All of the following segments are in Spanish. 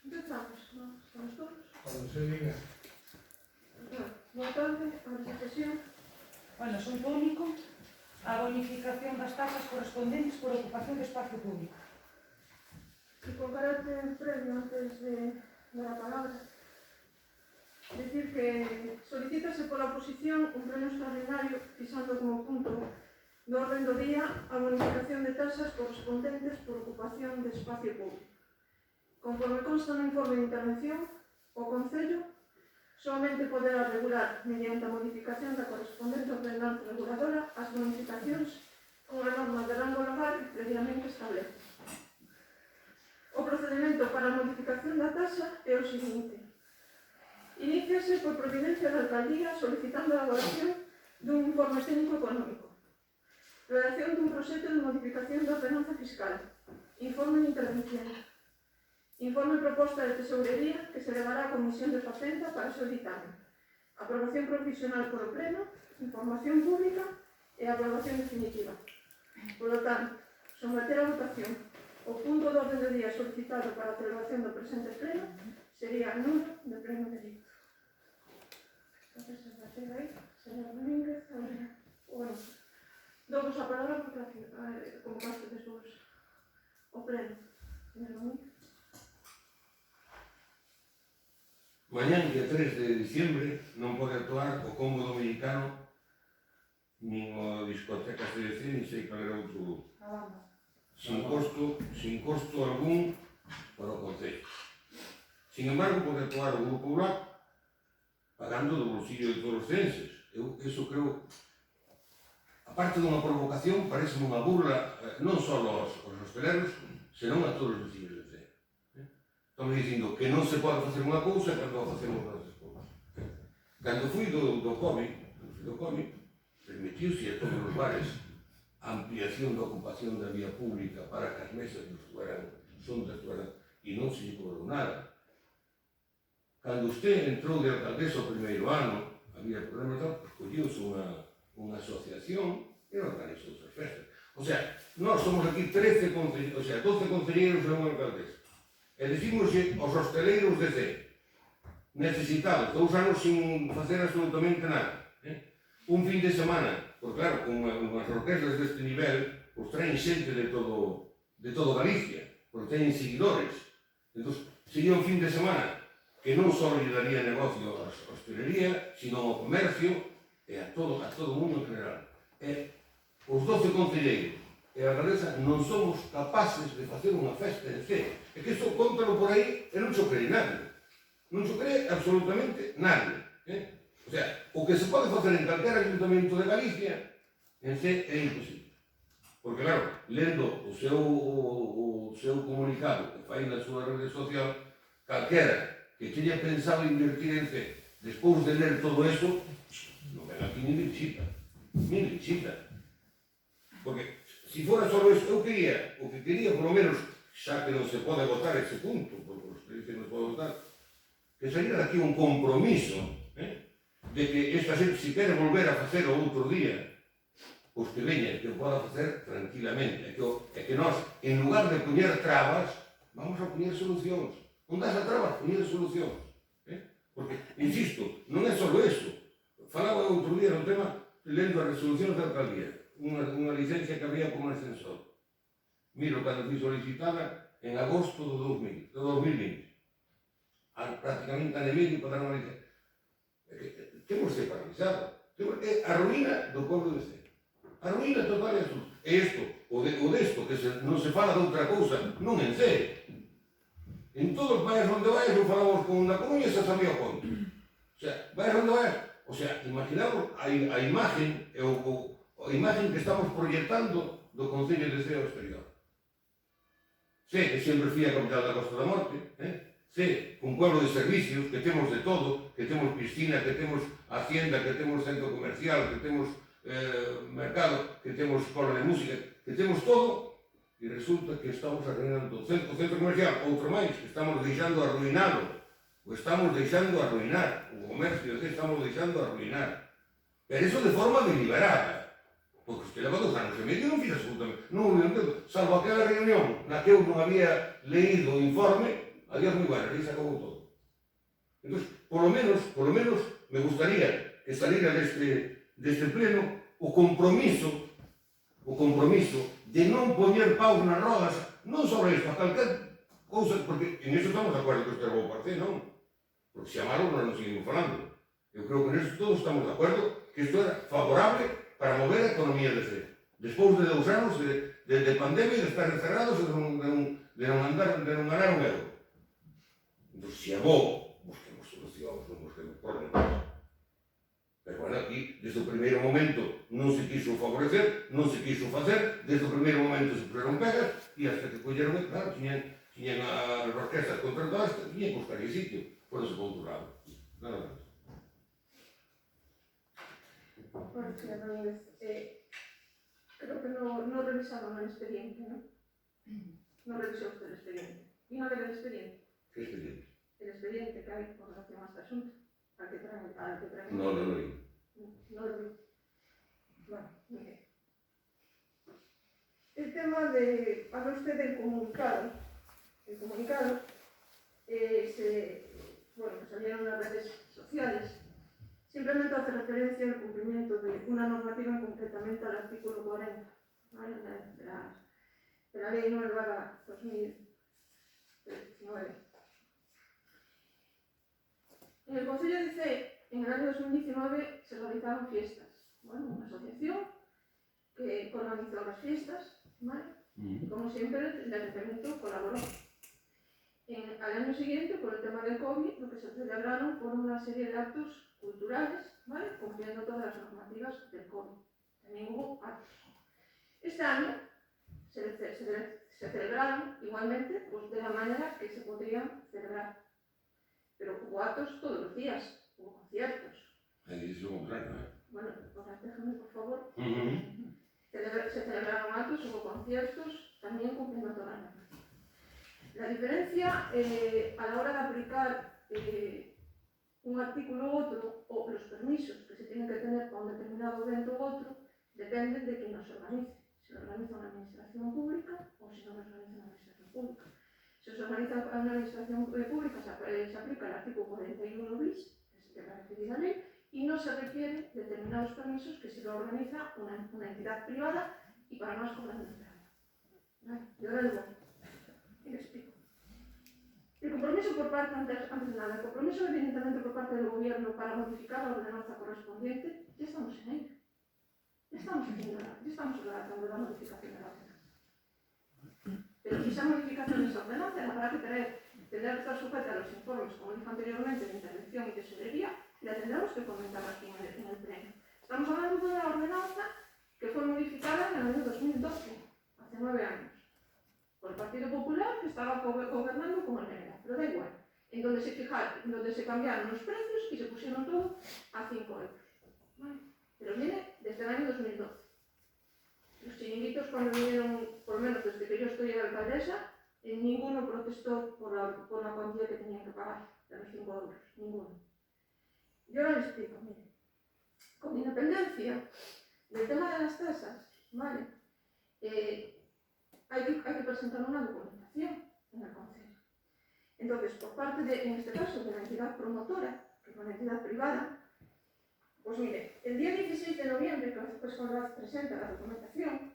Empezamos, ¿no? ¿Estamos todos? Cuando se diga. Boa tarde, a sesión. Bueno, asunto único, a bonificación das tasas correspondentes por ocupación de espacio público. Y con carácter previo, antes de dar a palabra, decir que solicítase pola oposición un pleno extraordinario fixando como punto do orden do día a bonificación de tasas correspondentes por ocupación de espacio público. Conforme consta no informe de intervención, o Concello solamente poderá regular mediante a modificación da correspondente ordenanza reguladora as bonificacións con a norma de rango legal previamente establece. O procedimento para a modificación da tasa é o seguinte. Iníciase por providencia da alcaldía solicitando a elaboración dun informe técnico económico, redacción dun proxecto de modificación da ordenanza fiscal, informe de intervención, informe proposta de tesourería que se levará a Comisión de Facenda para o seu ditame, aprobación provisional por o Pleno, información pública e aprobación definitiva. Por lo tanto, someter a votación o punto de orden do día solicitado para a celebración do presente Pleno sería nulo de pleno dereito. Entonces, a partir de aí, señor Domínguez, bueno, dou-vos a palabra porque convocaste despois o Pleno. Señor Domínguez. Mañán, día 3 de diciembre, non pode actuar o Combo Dominicano nin o discoteca CDC, nin sei cal era outro grupo. Sin costo algún para o Concello. Sin embargo, pode actuar o Grupo Black pagando do bolsillo de todos os censes. Eu iso creo, aparte dunha provocación, parece unha burla non só aos hosteleros, senón a todos os vecinos de Cee. Estamos dicindo que non se pode facer unha cousa cando a facemos nós despois. Cando fui do COVID, permitiuse a todos os bares a ampliación da ocupación da vía pública para que as mesas non estuveran e non se lle cobrou nada. Cando usted entrou de alcaldesa o primeiro ano, había problemas, escolliuse unha asociación e organizou as festas. O sea, nós somos aquí 12 concelleiros e unha alcaldesa. E dicimoslle aos hosteleiros de Cee, necesitados 2 anos sin facer absolutamente nada. Un fin de semana, porque claro, con unhas orquestas deste nivel, os traen xente de todo Galicia, porque teñen seguidores. Entón, sería un fin de semana que non só lle daría negocio a hostelería, sino ao comercio e a todo o mundo en general. E os 12 concelleiros e a alcaldesa non somos capaces de facer unha festa en Cee. É que isto contalo por aí e non xo cree nadie. Non xo cree absolutamente nadie. O sea, o que se pode facer en calquera ayuntamento de Galicia, en Cee é imposible. Porque, claro, lendo o seu comunicado que fai na súa rede social, calquera que teña pensado invertir en Cee, despois de ler todo eso, non ven aquí nin visita. Nin visita. Porque, se fora só eso, o que quería, por lo menos, xa que non se pode votar ese punto, porque os que dicen non se pode votar, que saíra daqui un compromiso, de que esta xente, se quere volver a facer o outro día, pois que veña, que o poda facer tranquilamente, e que nós, en lugar de poñer trabas, vamos a poñer solucións. Non das a trabas, poñer solucións. Porque, insisto, non é só eso. Falaba outro día no tema, lendo as resolucións da alcaldía, unha licencia que había como ascensor. Miro, cando fui solicitada en agosto do 2020. Prácticamente ano e medio para dar unha licencia. Temos que paralizar. É a ruína do povo de Cee. A ruína total é absoluta. E isto, o desto, que non se fala de outra cousa, non en Cee. En todos os países onde vais, non falamos con da Coruña, xa sabía o conto. O sea, vais onde vais. O sea, imaginamos a imagen e a imagen que estamos proyectando do Concello de Cee ao exterior. Cee, que sempre foi a capital da Costa da Morte, Cee, un pueblo de servicios, que temos de todo, que temos piscina, que temos hacienda, que temos centro comercial, que temos mercado, que temos escola de música, que temos todo, e resulta que estamos arruinando o centro comercial, outro máis, que estamos deixando arruinado, o estamos deixando arruinar, o comercio de Cee estamos deixando arruinar. Pero iso de forma deliberada. porque usted leva 2 anos e medio non fiz absolutamente, non entendo, salvo aquela reunión na que eu non había leído o informe, adiós moi buenas, aí se acabou todo. Entón, polo menos, me gustaría que saliera deste pleno o compromiso de non poñer paus nas rodas, non sobre isto, a calquer cousa, porque en iso estamos de acordo que isto era bo parte, non? Porque se amaron non nos seguimos falando. Eu creo que en isto todos estamos de acordo que isto era favorable para mover a economía despois de 2 anos de pandemia e de estar encerrados e de non ganar un euro. Entón, se é bo, busquemos solucións, non busquemos problemas. Pero bueno, aquí, desde o primeiro momento, non se quiso favorecer, non se quiso facer, desde o primeiro momento se puseron pegas, e hasta que colleron, claro, tiñan as orquestas contratadas, tiñan que buscar el sitio, foronse para outro lado. Nada máis. Bueno, señor Ramírez, creo que no revisaron el expediente, ¿no? No revisó usted el expediente. ¿Vino a ver el expediente? Que expediente? El expediente que hay con relación a este asunto. Al que traen. No lo vi. No lo vi. Bueno, mire. El tema de... Habla usted del comunicado. El comunicado bueno, que salieron en las redes sociales. Simplemente hace referencia al cumplimiento de una normativa, concretamente al artículo 40, ¿vale? de la Ley 9/2019. En el Concello dice, en el año 2019 se realizaron fiestas. Bueno, una asociación que organizó las fiestas, ¿vale? Y como siempre, el Ayuntamiento colaboró. Al año siguiente, por el tema del COVID, lo que se celebraron fueron una serie de actos culturales, ¿vale? Cumpliendo todas las normativas del COVID. También hubo actos. Este año se celebraron igualmente, pues de la manera que se podrían celebrar. Pero hubo actos todos los días, hubo conciertos. Ahí es lo contrario, ¿eh? Bueno, pues déjame, por favor. Se celebraron actos, hubo conciertos, también cumpliendo todas las normas. La diferencia a la hora de aplicar un artículo u otro, o los permisos que se tienen que tener para un determinado evento u otro, dependen de quién los organice. Si lo organiza una administración pública o si no lo organiza una administración pública. Si se organiza una administración pública, se aplica el artículo 41 bis, que es el que va a referir la ley, y no se requieren determinados permisos que si lo organiza una entidad privada y para más cobrando entrada. ¿Vale? Y ahora le explico. El compromiso por parte, antes de nada, el compromiso evidentemente por parte del Gobierno para modificar la ordenanza correspondiente, ya estamos en ello. Ya estamos redactando la modificación de la ordenanza. Pero si esa modificación de esa ordenanza habrá que tendrá que estar sujeta a los informes, como dije anteriormente, de intervención y tesorería, y la tendremos que comentar aquí en el pleno. Estamos hablando de una ordenanza que fue modificada en el año 2012, hace 9 años, por el Partido Popular, que estaba gobernando como el General, pero da igual, en donde se cambiaron los precios y se pusieron todo a 5 euros. ¿Vale? Pero viene desde el año 2012. Los chiringuitos, cuando vinieron, por lo menos desde que yo estoy de alcaldesa, ninguno protestó por la cuantía que tenían que pagar de los 5 euros, ninguno. Yo ahora les explico, mire, con independencia del tema de las tasas, ¿vale? Hay que presentar una documentación en el Concello. Entonces, por parte en este caso, de la entidad promotora, que es una entidad privada, pues mire, el día 16 de noviembre, que es cuando presenta la documentación,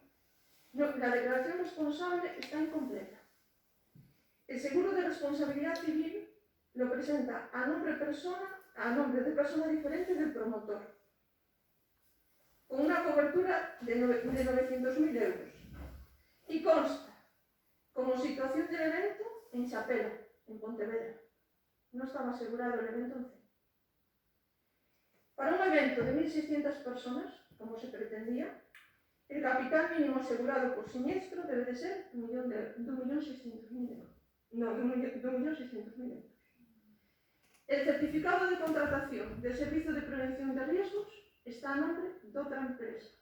la declaración responsable está incompleta. El seguro de responsabilidad civil lo presenta a nombre de persona diferente del promotor, con una cobertura de 900.000 euros. Y consta como situación del evento en Chapela, en Pontevedra. No estaba asegurado el evento en C. Para un evento de 1.600 personas, como se pretendía, el capital mínimo asegurado por siniestro debe de ser 1.600.000 euros. No, de 1.600.000 euros. El certificado de contratación del Servicio de Prevención de Riesgos está a nombre de otra empresa,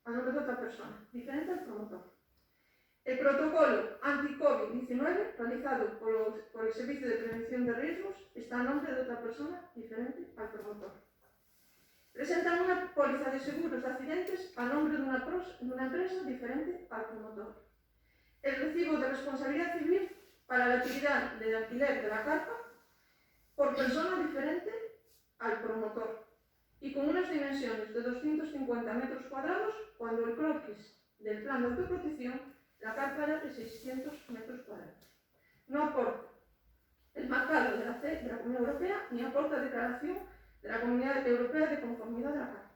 a nombre de otra persona, diferente al promotor. El protocolo anti-COVID-19 realizado por el Servicio de Prevención de Riesgos está a nombre de otra persona diferente al promotor. Presentan una póliza de seguros de accidentes a nombre de una empresa diferente al promotor. El recibo de responsabilidad civil para la actividad de alquiler de la carpa por persona diferente al promotor y con unas dimensiones de 250 metros cuadrados cuando el croquis del plan de autoprotección la carpa era de 600 metros cuadrados. No aporta el marcado de la Comunidad Europea ni aporta declaración de la Comunidad Europea de conformidad de la carpa.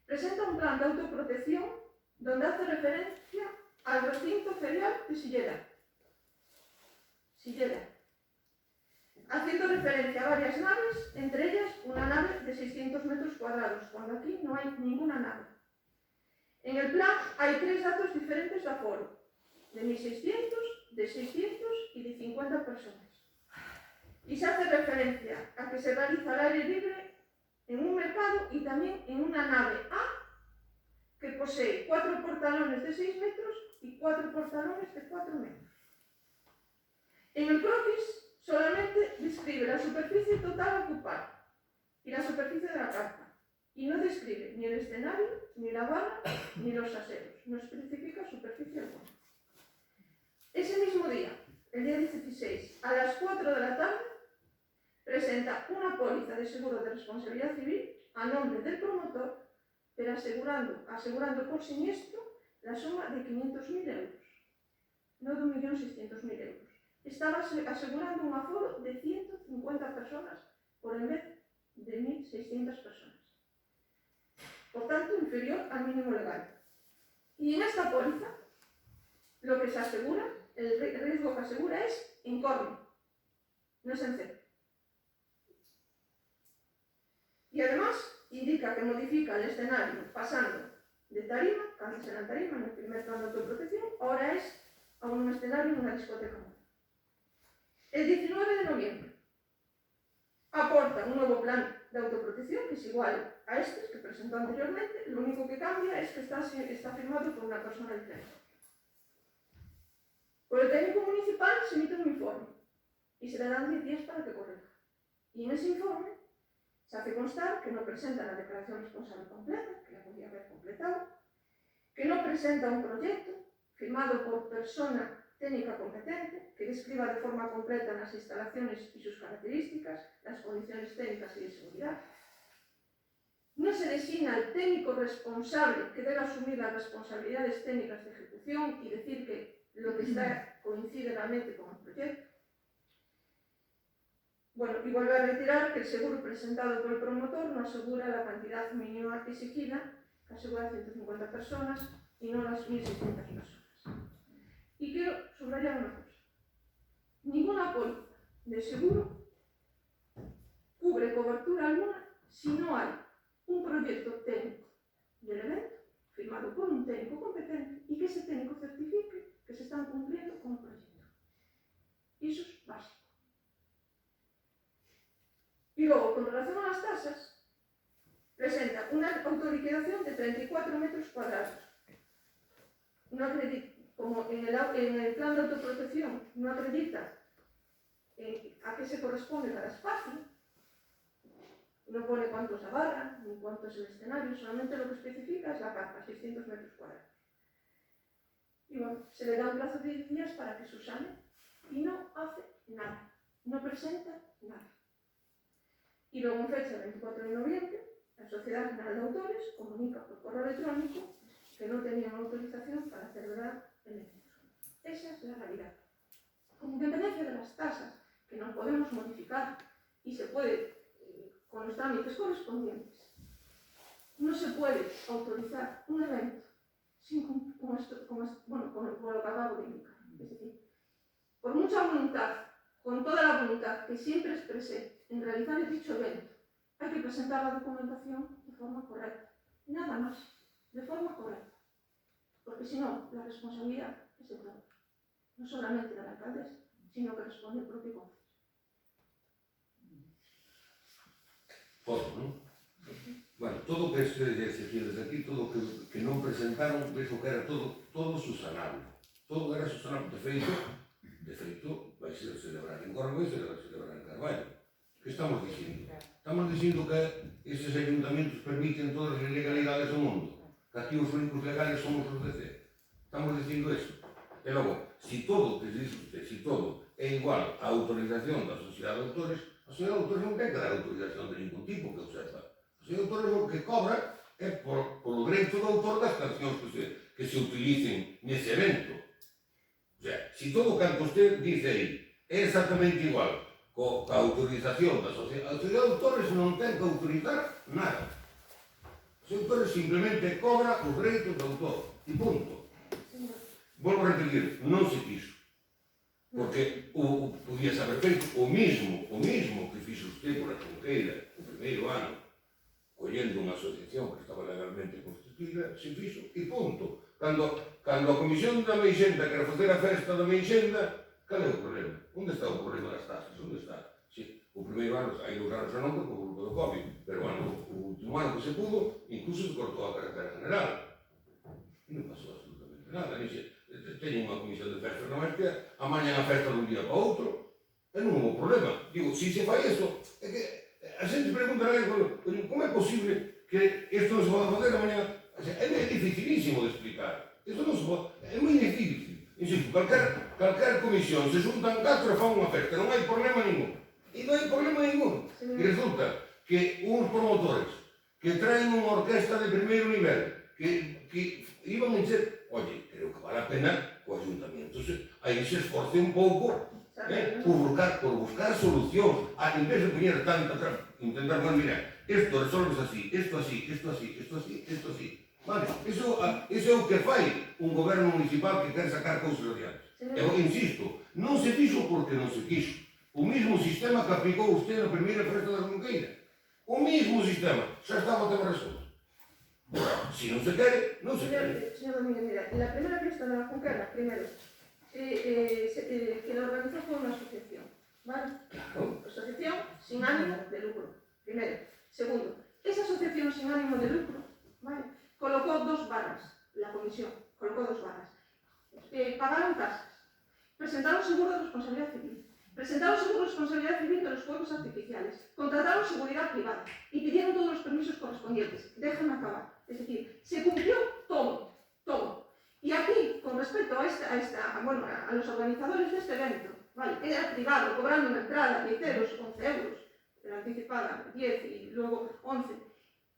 Presenta un plan de autoprotección donde hace referencia al recinto ferial de Silleda, haciendo referencia a varias naves, entre ellas una nave de 600 metros cuadrados, cuando aquí no hay ninguna nave. En el plan hay 3 datos diferentes de aforo, de 1.600, de 600 y de 50 personas. Y se hace referencia a que se realiza al aire libre en un mercado y también en una nave A que posee 4 portalones de 6 metros y 4 portalones de 4 metros. En el croquis solamente describe la superficie total ocupada y la superficie de la carpa y no describe ni el escenario, ni la barra, ni los aseos. No especifica superficie alguna. Ese mismo día, el día 16, a las 4 de la tarde, presenta una póliza de seguro de responsabilidad civil a nombre del promotor, pero asegurando por siniestro la suma de 500.000 euros, no de 1.600.000 euros. Estaba asegurando un aforo de 150 personas por en vez de 1.600 personas. Por tanto, inferior al mínimo legal. Y en esta póliza, lo que se asegura, el riesgo que asegura es en corno, no es en cero. Y además indica que modifica el escenario pasando de tarima, que antes era en tarima, en el primer plan de autoprotección, ahora es a un escenario en una discoteca. El 19 de noviembre aporta un nuevo plan de autoprotección que es igual a este que presentó anteriormente, lo único que cambia es que está firmado por una persona diferente. Por el técnico municipal se emite un informe y se le dan 10 días para que corrija. Y en ese informe se hace constar que no presenta la declaración responsable completa, que la podía haber completado, que no presenta un proyecto firmado por persona técnica competente, que describa de forma completa las instalaciones y sus características, las condiciones técnicas y de seguridad. No se designa al técnico responsable que debe asumir las responsabilidades técnicas de ejecución y decir que lo que está coincide realmente con el proyecto. Bueno, y vuelve a retirar que el seguro presentado por el promotor no asegura la cantidad mínima exigida, que asegura 150 personas y no las 1.600 personas. Y quiero subrayar una cosa. Ninguna póliza de seguro cubre cobertura alguna si no hay un proyecto técnico del evento firmado por un técnico competente y que ese técnico certifique que se están cumpliendo con el proyecto. Y eso es básico. Y luego, con relación a las tasas, presenta una autoliquidación de 34 metros cuadrados. No acredita, como en el plan de autoprotección no acredita a qué se corresponde cada espacio, no pone cuánto es la barra, ni cuánto es el escenario, solamente lo que especifica es la carpa, 600 metros cuadrados. Y bueno, se le da un plazo de 10 días para que subsane y no hace nada, no presenta nada. Y luego, en fecha 24 de noviembre, la Sociedad General de Autores comunica por correo electrónico que no tenían autorización para celebrar el evento. Esa es la realidad. Con independencia de las tasas, que no podemos modificar y se puede con los trámites correspondientes, no se puede autorizar un evento sin con lo que acabo de indicar. Es decir, por mucha voluntad, con toda la voluntad que siempre expresé en realizar dicho evento, hay que presentar la documentación de forma correcta. Nada más, de forma correcta. Porque si no, la responsabilidad es de todos. No solamente de la alcaldesa, sino que responde el propio concejo. Todo, ¿no? Bueno, todo o que se decía desde aquí, todo o que non presentaron, vexo que era todo susanable. Todo era susanable. De feito, vai ser celebrar en Corme e vai celebrar en Carballo. Que estamos dicindo? Estamos dicindo que esos ayuntamientos permiten todas as ilegalidades do mundo. Que aquí os únicos legales somos os de C. Estamos dicindo eso. E logo, si todo, que dice usted, si todo é igual á autorización da Sociedade de Autores, a Sociedade de Autores non ten que dar autorización de ningún tipo, que eu sepa. A Sociedade de Autores o que cobra é polo dereito do autor das cancións que se utilicen nese evento. O sea, si todo canto usted dice aí é exactamente igual coa autorización da Sociedade de Autores, non ten que autorizar nada. A Sociedade de Autores simplemente cobra os dereitos do autor. E punto. Volvo a repetir, non se quiso. Porque podía haber feito o mismo que fixo usted por a Conqueira o primeiro ano, collendo unha asociación que estaba legalmente constituída, se fixo e punto. Cando a Comisión da Meixenda quer facer a festa da Meixenda, cal é o problema? Onde está o problema das tasas? Onde está? Sí, o primeiro ano, hai 2 anos xa non por culpa do COVID, pero o último ano que se pudo, incluso se cortou a carretera general. E non pasou absolutamente nada. Teñen unha comisión de festa na Marquea, amañan a festa dun día para outro, e non houve problema. Digo, si se fai isto, é que a xente pregunta como é posible que isto non se pode fazer amanhã? É dificilísimo de explicar. Isto non se pode, é moi difícil. Insisto, calquer comisión se xuntan 4 e fan unha festa, non hai problema ningún. E non hai problema ningún. E resulta que uns promotores que traen unha orquesta de primeiro nivel, que iban a dizer, oye, creo que vale a pena o ayuntamiento aí se esforce un pouco por buscar solucións, en vez de poñer tanta intentar, bueno, mira, isto resolves así, isto así, isto así, isto así, isto así. Vale, iso é o que fai un goberno municipal que quer sacar cousas adiante. Eu insisto, non se fixo porque non se quixo. O mismo sistema que aplicou usted na primeira festa da Conqueira. O mismo sistema, xa estaba o tema resuelto. Si non se quere, non se quere. Señor Domínguez, mira, la primera fiesta de la Conquera, primero, que la organizó fue una asociación, ¿vale? Claro. Asociación sin ánimo de lucro, primero. Segundo, esa asociación sin ánimo de lucro, ¿vale? Colocó 2 barras, la comisión, colocó 2 barras. Pagaron tasas, presentaron seguro de responsabilidad civil, presentaron seguro de responsabilidad civil de los fuegos artificiales, contrataron seguridad privada y pidieron todos los permisos correspondientes. Déjenme acabar. Es decir, se cumplió todo, todo. Y aquí, con respecto a los organizadores de este evento, ¿vale? Era privado, cobrando una entrada, 10 euros, 11 euros, la anticipada, 10 y luego 11,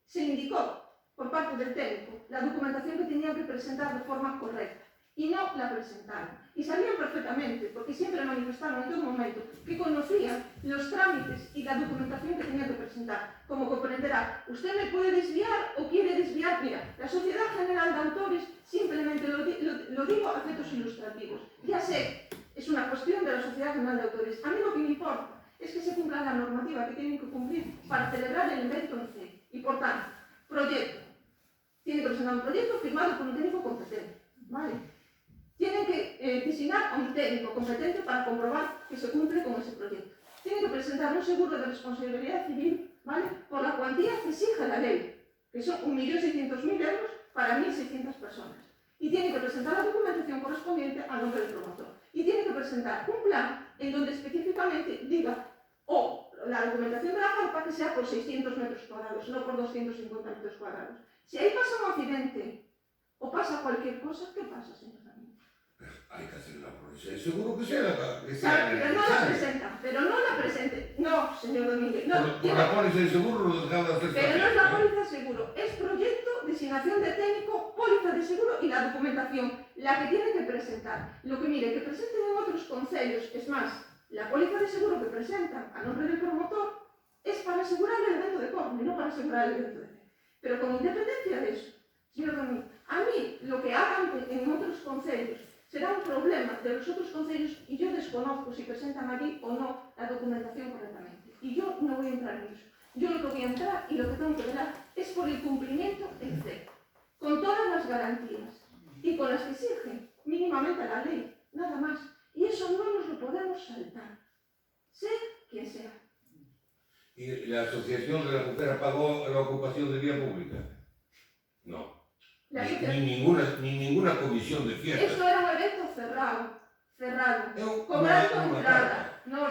se indicó por parte del técnico la documentación que tenían que presentar de forma correcta. Y no la presentaron. Y sabían perfectamente, porque siempre manifestaron en todo momento, que conocían los trámites y la documentación que tenían que presentar. Como comprenderá, usted me puede desviar o quiere desviar. Mira, la Sociedad General de Autores, simplemente lo digo a efectos ilustrativos. Ya sé, es una cuestión de la Sociedad General de Autores. A mí lo que me importa es que se cumpla la normativa que tienen que cumplir para celebrar el evento en C. Y por tanto, proyecto. Tiene que presentar un proyecto firmado por un técnico competente. ¿Vale? Tienen que designar a un técnico competente para comprobar que se cumple con ese proyecto. Tienen que presentar un seguro de responsabilidad civil, ¿vale? Por la cuantía que exige la ley, que son 1.600.000 euros para 1.600 personas. Y tienen que presentar la documentación correspondiente al nombre del promotor. Y tienen que presentar un plan en donde específicamente diga la documentación de la carpa que sea por 600 metros cuadrados, no por 250 metros cuadrados. Si ahí pasa un accidente o pasa cualquier cosa, ¿qué pasa, señor? Hay que hacer la póliza, seguro que sea pero no la presenta, no, señor Domínguez, no. Por la póliza de seguro lo dejan de hacer. Pero no es la póliza de seguro, es proyecto, designación de técnico, póliza de seguro y la documentación, la que tiene que presentar. Lo que mire, que presenten en otros concellos, es más, la póliza de seguro que presentan a nombre del promotor es para asegurar el evento de Corme, no para asegurar el evento de fe. Pero con independencia de eso, señor Domínguez, a mí lo que hagan en otros concellos será un problema de los otros concellos y yo desconozco si presentan allí o no la documentación correctamente. Y yo no voy a entrar en eso. Yo lo que voy a entrar y lo que tengo que velar es por el cumplimiento en C, con todas las garantías y con las que exige mínimamente la ley, nada más. Y eso no nos lo podemos saltar, sea quien sea. ¿Y la Asociación de la Mujer pagó la ocupación de vía pública? No. Ni ninguna comisión de fiesta. Esto era un evento cerrado, cobrando entrada. No,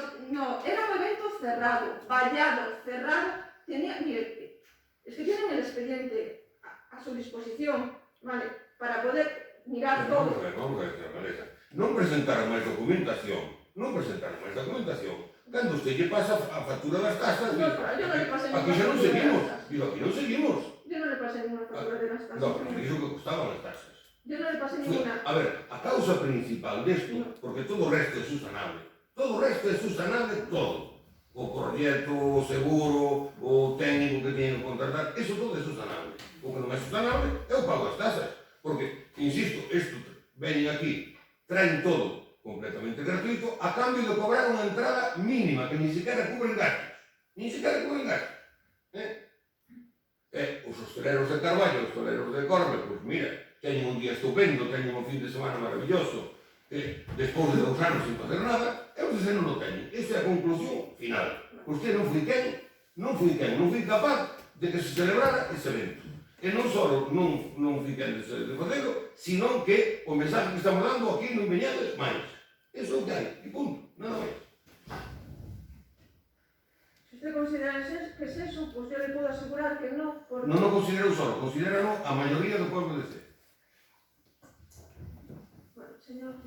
era un evento cerrado, vallado, cerrado. Mire, es que tienen el expediente a su disposición, ¿vale? Para poder mirar todo. Vamos a ver, Vanessa. Non presentaron máis documentación. Cando usted lle pasa a factura das tasas, No, pero yo no le pasé aquí xa non ninguna seguimos. factura de las tasas. Digo, aquí non seguimos. Yo no le pasé ninguna factura de las tasas. No, pero me dixo que costaban as tasas. Yo no le pasé ninguna. A ver, a causa principal desto, porque todo o resto é susanable. Todo. O proxecto, o seguro, o técnico que tiene que contratar, eso todo é susanable. O que non é susanable é o pago das tasas. Porque, insisto, isto veñen aquí, traen todo completamente gratuito, a cambio de cobrar unha entrada mínima, que ni siquiera cubren gastos. Os hosteleros de Carballo, os hosteleros de Corme, pois mira, teñen un día estupendo, teñen un fin de semana maravilloso, despois de 2 anos sin facer nada, e os non o teñen. Esa é a conclusión final. Usted non fui capaz de que se celebrara ese evento. E non só non fui quen de facelo, sino que o mensaje que estamos dando aquí non veñades máis. Eso é o que hai, e punto, nada máis. Si usted considera que es eso, pues yo le puedo asegurar que no, porque... Non o considero solo, considéralo a maioría do povo de Cee. Bueno, señor...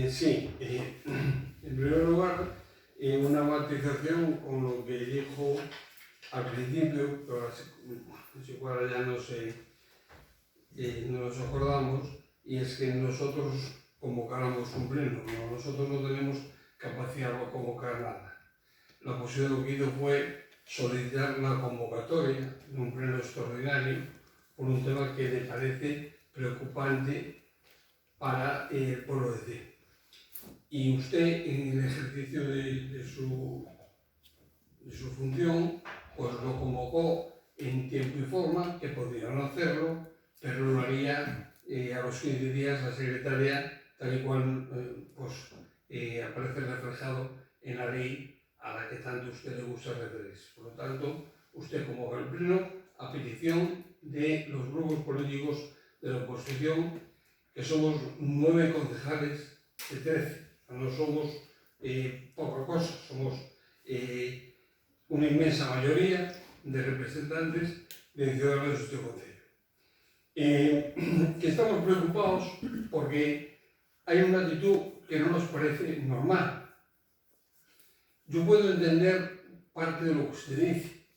Sí, en primer lugar, una matización con lo que dijo al principio, pero así cual ya nos acordamos, y es que nosotros convocáramos un pleno, ¿no? Nosotros no tenemos capacidad de convocar nada. La posibilidad lo que hizo fue solicitar la convocatoria de un pleno extraordinario por un tema que le parece preocupante para el pueblo de Cee. Y usted, en el ejercicio de su función, pues lo convocó en tiempo y forma, que podían hacerlo, pero lo haría a los 15 días la secretaria, tal y cual aparece reflejado en la ley a la que tanto a usted le gusta referirse. Por lo tanto, usted convoca el pleno a petición de los grupos políticos de la oposición, que somos 9 concejales de 13. No somos poca cosa, somos una inmensa mayoría de representantes de ciudadanos de este concello. Que estamos preocupados porque hay una actitud que no nos parece normal. Yo puedo entender parte de lo que usted dice,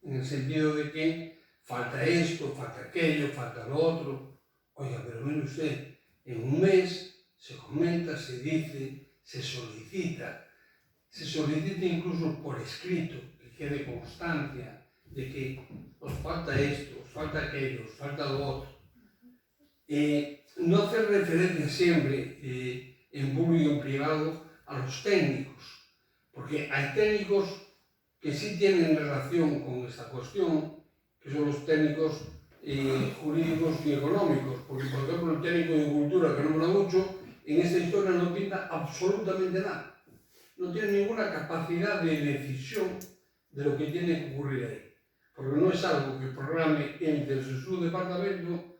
en el sentido de que falta esto, falta aquello, falta lo otro. Oiga, pero mire usted, en un mes se comenta, se dice, se solicita incluso por escrito, que quede constancia de que os falta esto, os falta aquello, os falta lo otro. No hacer referencia siempre en público y en privado a los técnicos, porque hay técnicos que sí tienen relación con esta cuestión, que son los técnicos jurídicos y económicos, porque por ejemplo el técnico de cultura, que no habla mucho, en esta historia no pinta absolutamente nada. No tiene ninguna capacidad de decisión de lo que tiene que ocurrir ahí, porque no es algo que programe él desde su departamento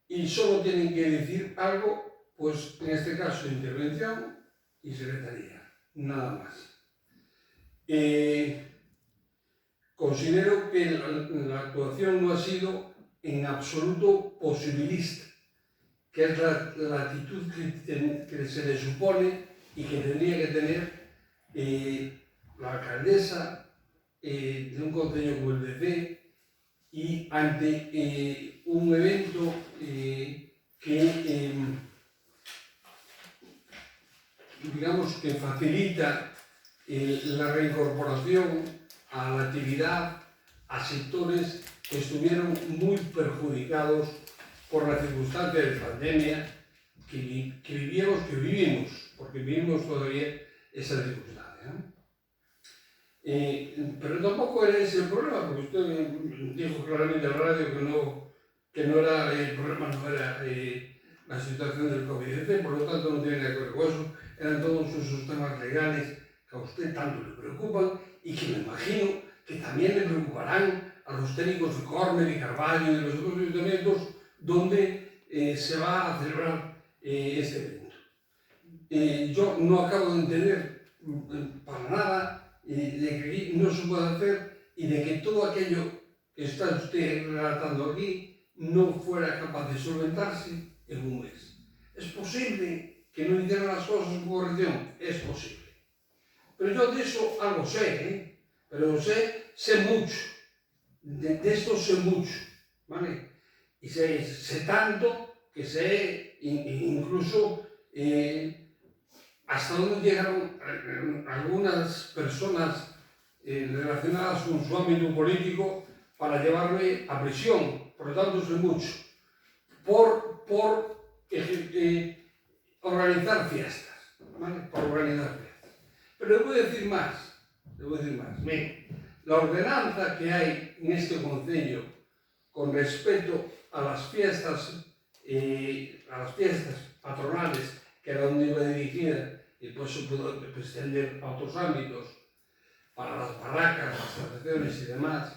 y solo tienen que decir algo, pues en este caso intervención y secretaría, nada más. Considero que la actuación no ha sido en absoluto posibilista, que es la actitud que se le supone y que tendría que tener la alcaldesa de un concello como el de Cee, y ante un evento que digamos que facilita la reincorporación a la actividad a sectores que estuvieron muy perjudicados por la circunstancia de pandemia que vivimos, porque vivimos todavía esa circunstancia, ¿no? Pero tampoco era ese el problema, porque usted dijo claramente en la radio que no era el problema, no era la situación del COVID-19, por lo tanto no tiene nada que ver con eso, eran todos esos temas legales que a usted tanto le preocupan y que me imagino que también le preocuparán a los técnicos de Corme, de Carballo y de los otros ayuntamientos donde se va a celebrar este evento. Yo no acabo de entender para nada, y de que aquí no se puede hacer y de que todo aquello que está usted relatando aquí no fuera capaz de solventarse en un mes. ¿Es posible que no hicieran las cosas con corrección? Es posible. Pero yo de eso algo sé, pero sé mucho. De esto sé mucho, ¿vale? Y sé tanto que sé incluso hasta dónde llegaron algunas personas relacionadas con su ámbito político para llevarme a prisión. Por lo tanto, sé mucho. Por organizar fiestas, ¿vale? Por organizar fiestas. Pero le voy a decir más. Mire, la ordenanza que hay en este concello con respecto a las fiestas patronales, que era donde iba dirigida, y después se pudo extender a otros ámbitos, para las barracas, las asociaciones y demás,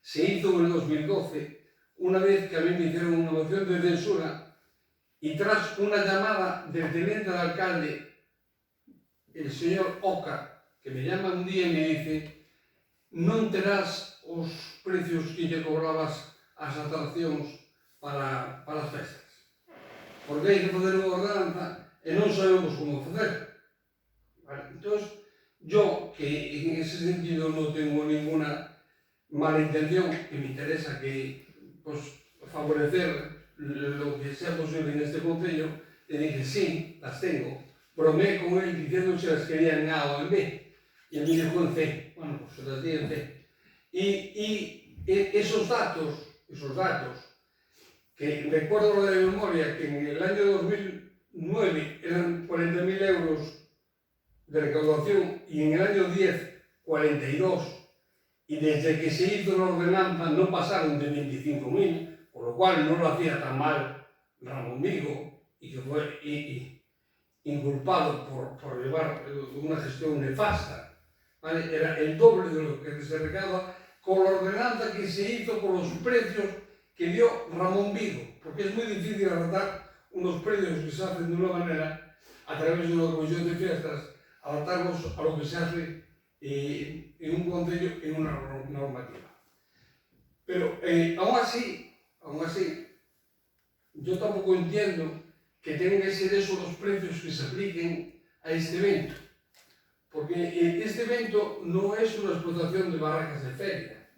se hizo en el 2012, una vez que a mí me hicieron una moción de censura, y tras una llamada del teniente de alcalde, el señor Oca, que me llama un día y me dice: non terás os precios que lle cobrabas as atraccións para as festas, porque hai que fazer unha ordenanza e non sabemos como facer. Vale? Entón, yo, que en ese sentido non tengo ninguna mala intención, que me interesa que favorecer lo que sea posible en este concello, le dije: sí, las tengo. Bromeé con él diciendo si las quería en A o en B. Y él me dijo en C. Bueno, pues se las di en C. Y esos datos, que recuerdo de memoria que en el año 2009 eran 40.000 euros de recaudación y en el año 10, 42, y desde que se hizo la ordenanza no pasaron de 25.000, por lo cual no lo hacía tan mal Ramón Vigo, y que fue inculpado por llevar una gestión nefasta, ¿vale? Era el doble de lo que se recauda con la ordenanza que se hizo por los precios que dio Ramón Vigo, porque es muy difícil adaptar unos precios que se hacen de una manera a través de una comisión de fiestas, adaptarlos a lo que se hace en un concello, en una normativa. Pero aún así, yo tampoco entiendo que tengan que ser esos los precios que se apliquen a este evento, porque este evento no es una explotación de barracas de feria,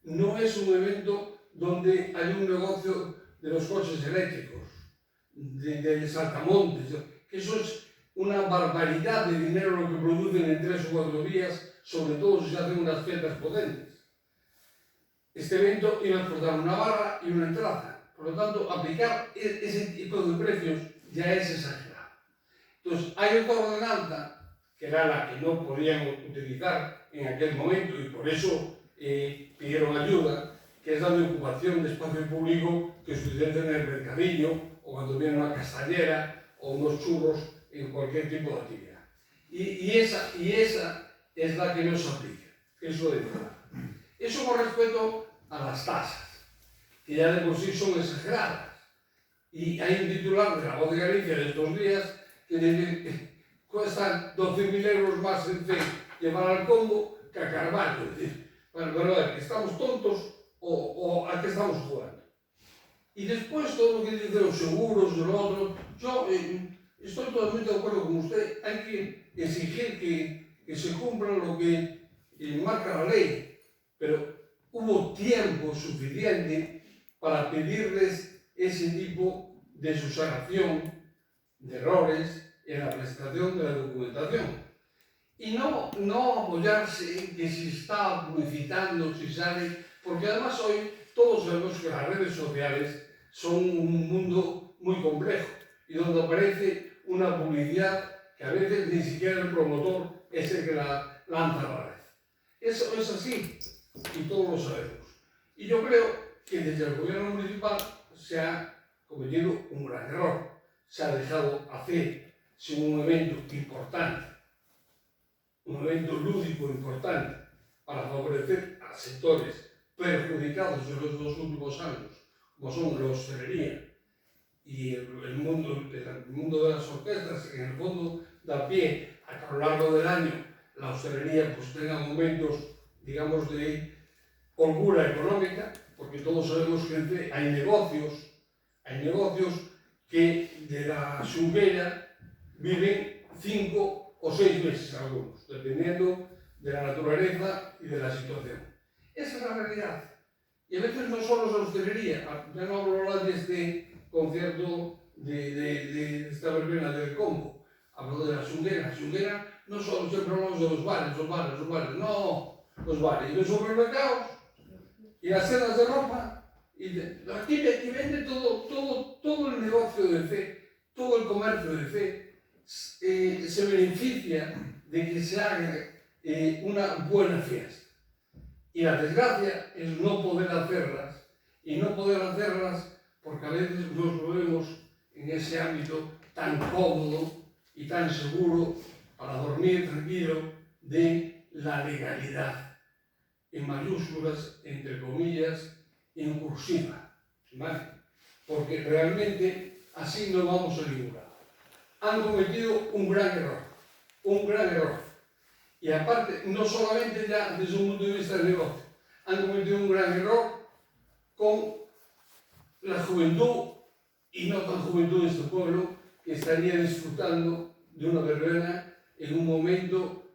no es un evento donde hay un negocio de los coches eléctricos, de saltamontes, que eso es una barbaridad de dinero lo que producen en 3 o 4 días, sobre todo si se hacen unas fiestas potentes. Este evento iba a explotar una barra y una entrada, por lo tanto, aplicar ese tipo de precios ya es exagerado. Entonces, hay otra ordenanza, que era la que no podían utilizar en aquel momento y por eso pidieron ayuda, que es la de ocupación de espacio público que sucede en el mercadillo o cuando viene una castañera o unos churros en cualquier tipo de actividad. Y esa es la que no se aplica, eso de entrada. Eso con respecto a las tasas, que ya de por sí son exageradas. Y hay un titular de La Voz de Galicia de estos días que dice que cuestan 12.000 euros más en fe llevar al Congo que a Carballo. Bueno, a ver, ¿estamos tontos o a qué estamos jugando? Y después todo lo que dice de los seguros, de lo otro, yo estoy totalmente de acuerdo con usted, hay que exigir que se cumpla lo que marca la ley, pero hubo tiempo suficiente para pedirles ese tipo de subsanación de errores en la prestación de la documentación. Y no apoyarse en que si está publicitando, si sale, porque además hoy todos sabemos que las redes sociales son un mundo muy complejo y donde aparece una publicidad que a veces ni siquiera el promotor es el que la lanza a la red. Eso es así y todos lo sabemos. Y yo creo que desde el gobierno municipal se ha cometido un gran error. Se ha dejado hacer sin un evento importante, un evento lúdico importante para favorecer a sectores perjudicados en los 2 últimos años, como son la hostelería y el mundo de las orquestas, que en el fondo da pie a lo largo del año la hostelería pues tenga momentos, digamos, de holgura económica, porque todos sabemos que en Cee hay negocios que de la xungueira viven 5 o 6 meses algunos, dependiendo de la naturaleza y de la situación. Esa es la realidad. Y a veces no solo es la hostelería, ya no hablo ahora de este concierto de esta verbena del Combo, hablo de la xunguera. La xunguera no solo siempre hablamos de los bares, no, los bares, y los supermercados, y las tiendas de ropa, y aquí vende todo el negocio de Cee, todo el comercio de Cee, se beneficia de que se haga una buena fiesta. Y la desgracia es no poder hacerlas, y no poder hacerlas porque a veces nos movemos en ese ámbito tan cómodo y tan seguro para dormir tranquilo de la legalidad, en mayúsculas, entre comillas, en cursiva, ¿vale? Porque realmente así no vamos a ningún lado. Han cometido un gran error. Y aparte, no solamente ya desde un punto de vista del negocio, han cometido un gran error con la juventud, y no tan juventud de este pueblo, que estaría disfrutando de una verbena en un momento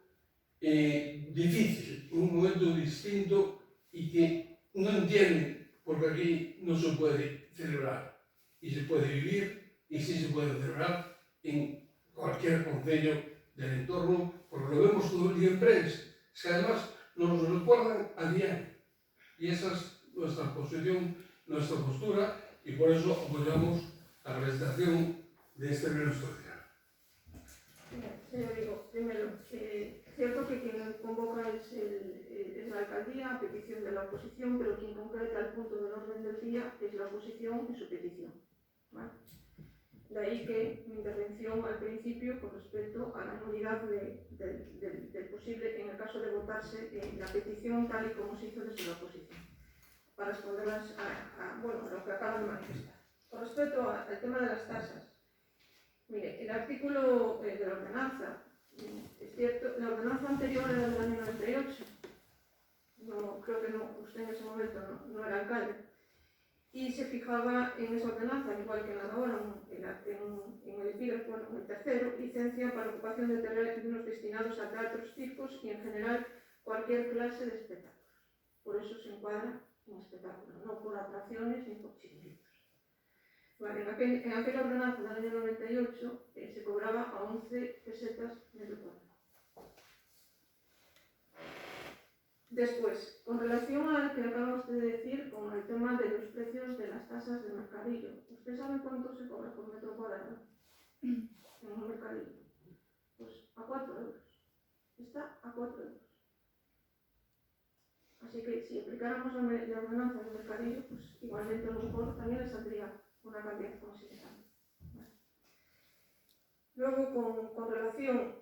difícil, en un momento distinto y que no entienden, porque aquí no se puede celebrar, y se puede vivir, y sí se puede celebrar en cualquier concello del entorno, porque lo vemos todo el día en prensa. Es que además nos lo recuerdan a diario. Y esa es nuestra posición, nuestra postura, y por eso apoyamos la presentación de este pleno extraordinario. Señor Vigo, primero, cierto que quien convoca es la alcaldía a petición de la oposición, pero quien concreta el punto del orden del día es la oposición y su petición, ¿vale? De ahí que mi intervención al principio con respecto a la nulidad del posible, en el caso de votarse la petición tal y como se hizo desde la oposición, para responderlas a lo que acaban de manifestar. Con respecto al tema de las tasas, mire, el artículo de la ordenanza, es cierto, la ordenanza anterior era del año 98, no, creo que no, usted en ese momento no era alcalde, y se fijaba en esa ordenanza, al igual que en la de ahora, en el epígrafo, en el tercero, licencia para ocupación de terrenos destinados a teatros, circos y en general cualquier clase de espectáculos. Por eso se encuadra en espectáculos, no por atracciones ni por chiringuitos. Vale, en aquella ordenanza del año 98 se cobraba a 11 pesetas metro cuadrado. Después, con relación al que acaba usted de decir, con el tema de los precios de las tasas de mercadillo, ¿usted sabe cuánto se cobra por metro cuadrado en un mercadillo? Pues a 4 euros. Está a 4 euros. Así que si aplicáramos la ordenanza del mercadillo, pues igualmente a lo mejor también le saldría una cantidad considerable. ¿Vale? Luego, con relación,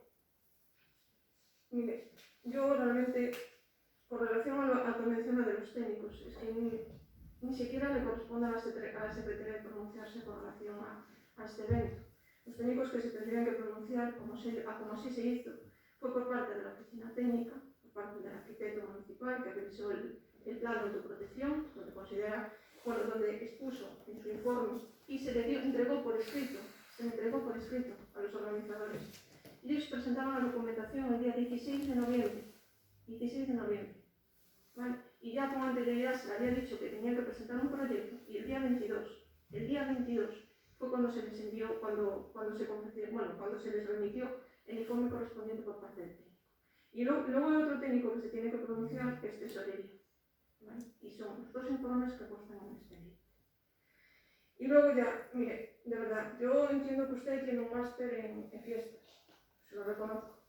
mire, yo realmente, con relación a lo que menciona de los técnicos, es que ni siquiera le corresponde a la Secretaría de pronunciarse con relación a este evento. Los técnicos que se tendrían que pronunciar, como así se hizo, fue por parte de la oficina técnica, por parte del arquitecto municipal que revisó el plan de autoprotección, donde expuso en su informe y se le entregó por escrito a los organizadores. Y ellos presentaron la documentación el día 16 de noviembre. ¿Vale? Y ya con anterioridad se le había dicho que tenían que presentar un proyecto y el día 22 fue cuando se les envió, cuando se les remitió el informe correspondiente por parte del técnico. Y luego hay otro técnico que se tiene que pronunciar, que es tesorería. ¿Vale? Y son los dos informes que constan en el expediente. Y luego ya, mire, de verdad, yo entiendo que usted tiene un máster en fiestas, se lo reconozco,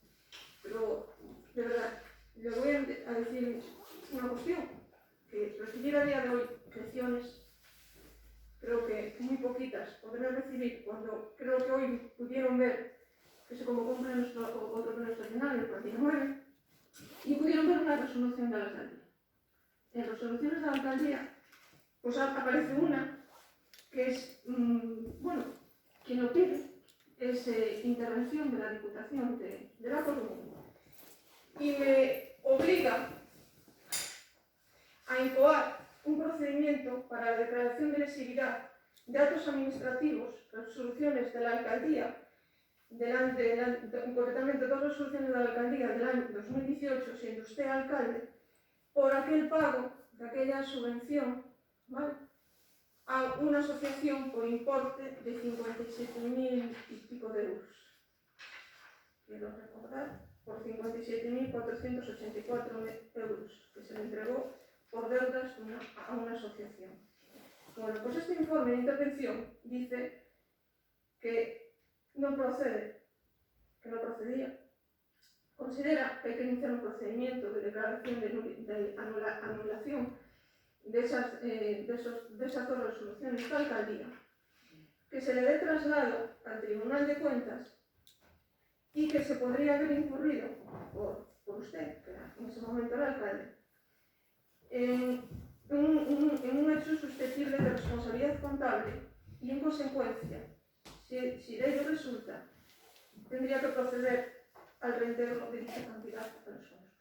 pero de verdad, le voy a decir una cuestión, que recibir a día de hoy lecciones, creo que muy poquitas podré recibir cuando creo que hoy pudieron ver que se convocó otro pleno extraordinario para el día 9 y pudieron ver una resolución de la alcaldía. En resoluciones de la alcaldía pues aparece una que es, quien lo pide es intervención de la Diputación de La Coruña y me obliga a incoar un procedimiento para la declaración de lesividad de actos administrativos, resoluciones de la alcaldía, concretamente 2 resoluciones de la alcaldía del año 2018, siendo usted alcalde, por aquel pago de aquella subvención, ¿vale?, a una asociación por importe de 57.000 y pico de euros. Quiero recordar, por 57.484 euros que se le entregó por deudas a una asociación. Bueno, pues este informe de intervención dice que no procede, que no procedía. Considera que hay que iniciar un procedimiento de declaración de anulación de esas 2 resoluciones de alcaldía, que se le dé traslado al Tribunal de Cuentas y que se podría haber incurrido por usted, que era en ese momento el alcalde, en un hecho susceptible de responsabilidad contable y, en consecuencia, si de ello resulta, tendría que proceder al reintegro de dicha cantidad a los fondos.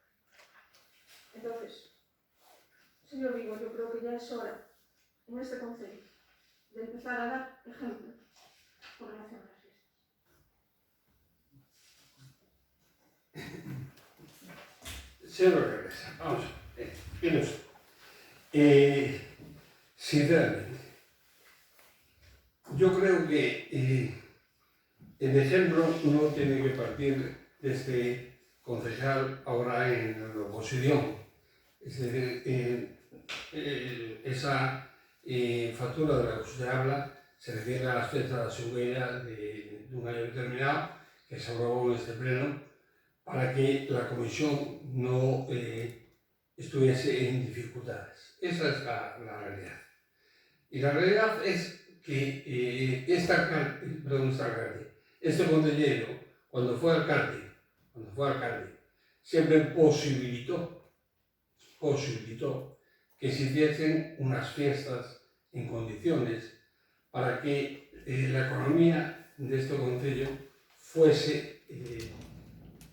Entonces, señor Vigo, yo creo que ya es hora, en este concello, de empezar a dar ejemplo con relación a las fiestas. Señor Regresa, vamos a ver, mire usted. Sinceramente, yo creo que el ejemplo no tiene que partir de este concejal ahora en la oposición. Es decir, esa factura de la que usted habla se refiere a las fiestas de la Xungueira de un año determinado que se aprobó en este pleno para que la comisión no estuviese en dificultades. Esa es la realidad. Y la realidad es que este consejero, cuando fue alcalde, siempre posibilitó que se hiciesen unas fiestas en condiciones para que la economía de este concello fuese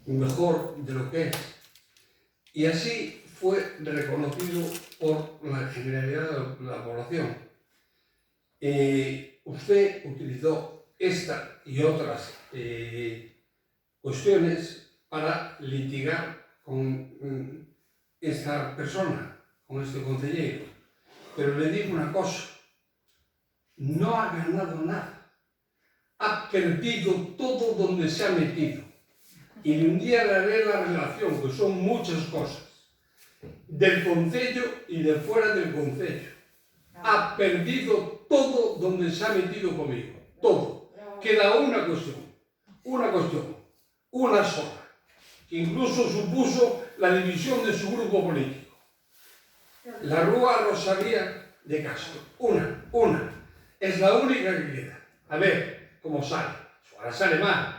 mejor de lo que es. Y así fue reconocido por la generalidad de la población. Usted utilizó esta y otras cuestiones para litigar con esta persona, con este consejero. Pero le digo una cosa, no ha ganado nada, ha perdido todo donde se ha metido. Y un día le haré la relación, que son muchas cosas, del concello y de fuera del concello. Ha perdido todo donde se ha metido conmigo, todo. Queda una cuestión, una sola, que incluso supuso la división de su grupo político. La Rúa Rosalía de Castro, una. Es la única que queda. A ver cómo sale. Ahora sale mal.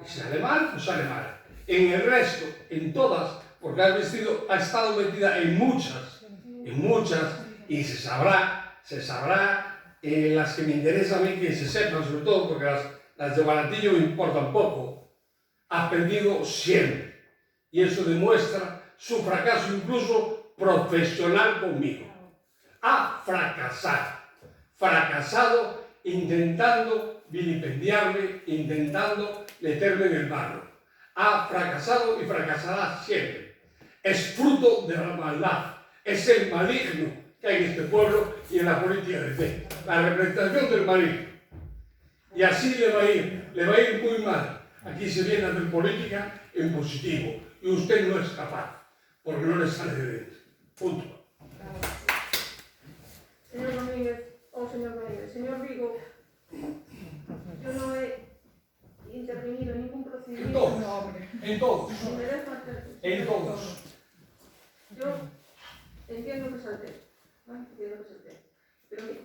Y si sale mal, pues sale mal. En el resto, en todas, porque ha estado metida en muchas, y se sabrá, las que me interesan a mí que se sepan, sobre todo porque las de Baratillo me importan poco, ha perdido siempre. Y eso demuestra su fracaso incluso profesional conmigo. Ha fracasado intentando vilipendiarme, intentando meterme en el barro. Ha fracasado y fracasará siempre. Es fruto de la maldad, es el maligno que hay en este pueblo y en la política de fe. La representación del maligno. Y así le va a ir muy mal. Aquí se viene a hacer política en positivo y usted no es capaz, porque no le sale de dentro. Punto. Señor Domínguez, señor Vigo, yo no he intervenido en ningún procedimiento. En todos. En todos. Yo entiendo que salté, ¿vale? Pero mire,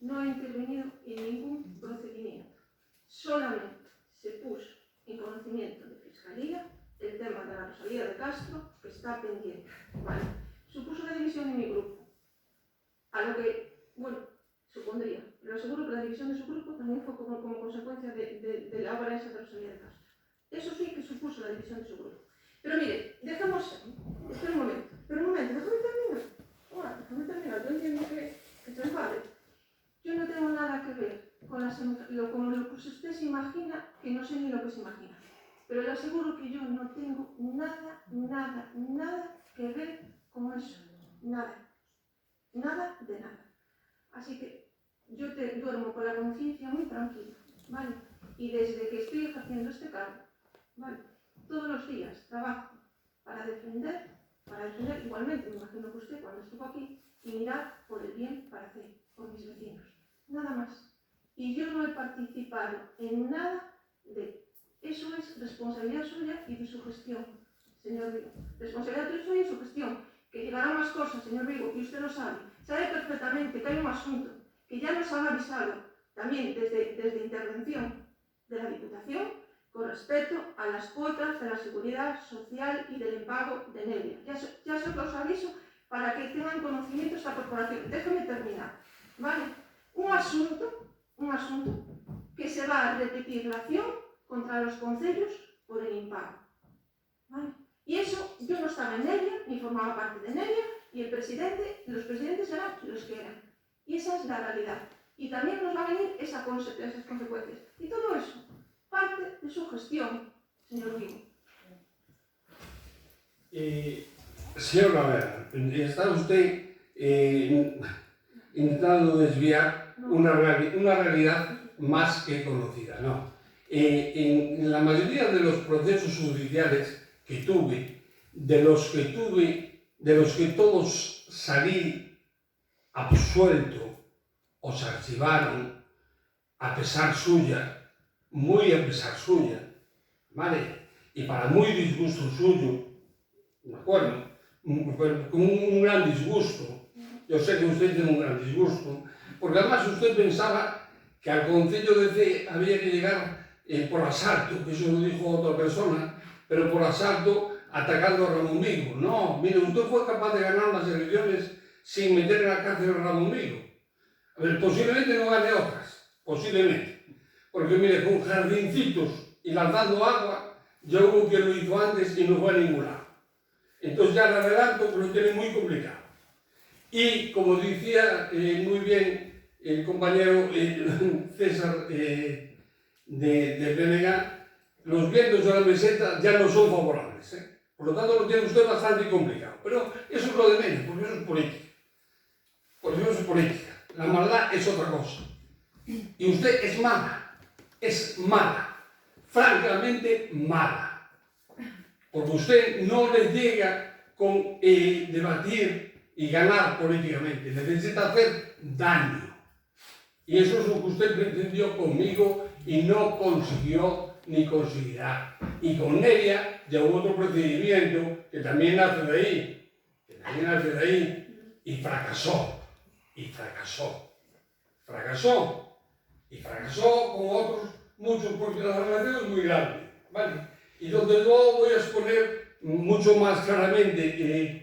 no he intervenido en ningún procedimiento. Solamente se puso en conocimiento de Fiscalía el tema de la Rosalía de Castro, que está pendiente, ¿vale? Supuso la división de mi grupo, a lo que, bueno, supondría. Lo pero aseguro que la división de su grupo también fue como consecuencia de la obra esa de Rosalía de Castro. Eso sí que supuso la división de su grupo. Pero mire, dejemos... Espera un momento, déjame terminar. Déjame terminar, yo entiendo que se enfade. Yo no tengo nada que ver con lo que usted se imagina, que no sé ni lo que se imagina. Pero le aseguro que yo no tengo nada que ver con eso. Nada de nada. Así que yo duermo con la conciencia muy tranquila, ¿vale? Y desde que estoy ejerciendo este cargo, ¿vale? Todos los días trabajo para defender igualmente, me imagino que usted cuando estuvo aquí, y mirar por el bien para hacer por mis vecinos. Nada más. Y yo no he participado en nada de eso. Es responsabilidad suya y de su gestión, señor Vigo. Responsabilidad suya y su gestión. Que llegarán más cosas, señor Vigo, y usted lo sabe. Sabe perfectamente que hay un asunto que ya nos han avisado también desde intervención de la Diputación con respecto a las cuotas de la seguridad social y del impago de Nelia. Ya se los aviso para que tengan conocimiento esta corporación. Déjeme terminar, ¿vale? Un asunto que se va a repetir la acción contra los concellos por el impago, ¿vale? Y eso, yo no estaba en Nelia, ni formaba parte de Nelia, y los presidentes eran los que eran. Y esa es la realidad. Y también nos va a venir esas consecuencias. Y todo eso, parte de su gestión, señor Vigo. Señor Lavera, está usted intentando desviar una realidad más que conocida, ¿no? En la mayoría de los procesos judiciales que tuve, de los que todos salí absuelto o se archivaron a pesar suya, muy a pesar suya, ¿vale? Y para muy disgusto suyo, ¿de acuerdo? Con un gran disgusto. Yo sé que usted tiene un gran disgusto, porque además usted pensaba que al Concello de Cee había que llegar por asalto, que eso lo dijo otra persona, pero por asalto atacando a Ramón Vigo. No, mire, usted fue capaz de ganar las elecciones sin meter en la cárcel a Ramón Vigo. A ver, posiblemente no gane otras, posiblemente. Porque mire, con jardincitos y lanzando agua, ya hubo quien lo hizo antes y no fue a ningún lado. Entonces ya le adelanto que lo tiene muy complicado. Y como decía muy bien el compañero César de BNG, los vientos de la meseta ya no son favorables. Por lo tanto lo tiene usted bastante complicado. Pero eso es lo de menos, porque eso es política. Porque eso es política. La maldad es otra cosa. Y usted es mala, francamente mala. Porque usted no le llega con debatir y ganar políticamente, necesita hacer daño. Y eso es lo que usted pretendió conmigo y no consiguió ni conseguirá. Y con Nelia ya hubo otro procedimiento que también nace de ahí, y fracasó. Y fracasó con otros muchos, porque la relación es muy grande, ¿vale? Y donde yo voy a exponer mucho más claramente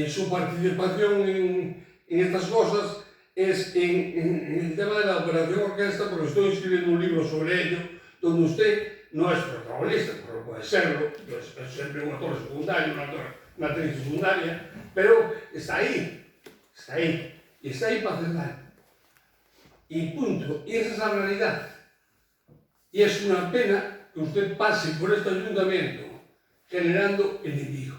su participación en estas cosas es en el tema de la operación orquesta, porque estoy escribiendo un libro sobre ello, donde usted no es protagonista, pero puede serlo, es siempre un actor secundario, una actriz secundaria, pero está ahí, y está ahí para hacer daño. Y punto. Y esa es la realidad. Y es una pena que usted pase por este ayuntamiento generando enemigos.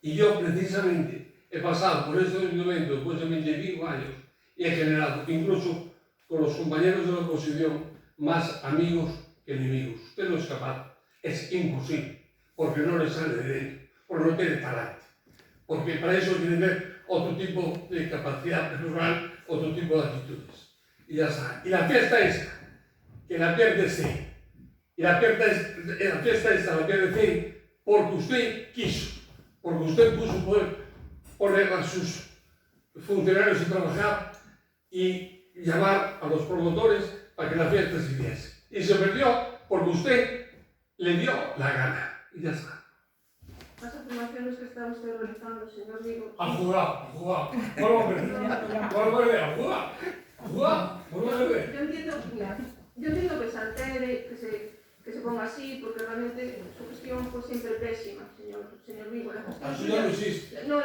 Y yo precisamente he pasado por este ayuntamiento después de 25 años y he generado, incluso con los compañeros de la oposición, más amigos que enemigos. Usted no es capaz. Es imposible. Porque no le sale de dentro. Porque no tiene talante. Porque para eso tiene que tener otro tipo de capacidad personal, otro tipo de actitudes. Y ya está. Y la fiesta esta, que la pierde C. Y la fiesta esta la pierde C porque usted quiso. Porque usted puso poner a sus funcionarios a trabajar y llamar a los promotores para que la fiesta se hiciese. Y se perdió porque usted le dio la gana. Y ya está. Las afirmaciones que está usted realizando, señor Vigo. Ha jugado. Bueno, hombre, a jugar. ¡Guau! Vuelvo a ver. Yo entiendo, mira, yo entiendo que se altere, que se ponga así, porque realmente su gestión fue siempre pésima, señor Vigo. La suya no existe. No,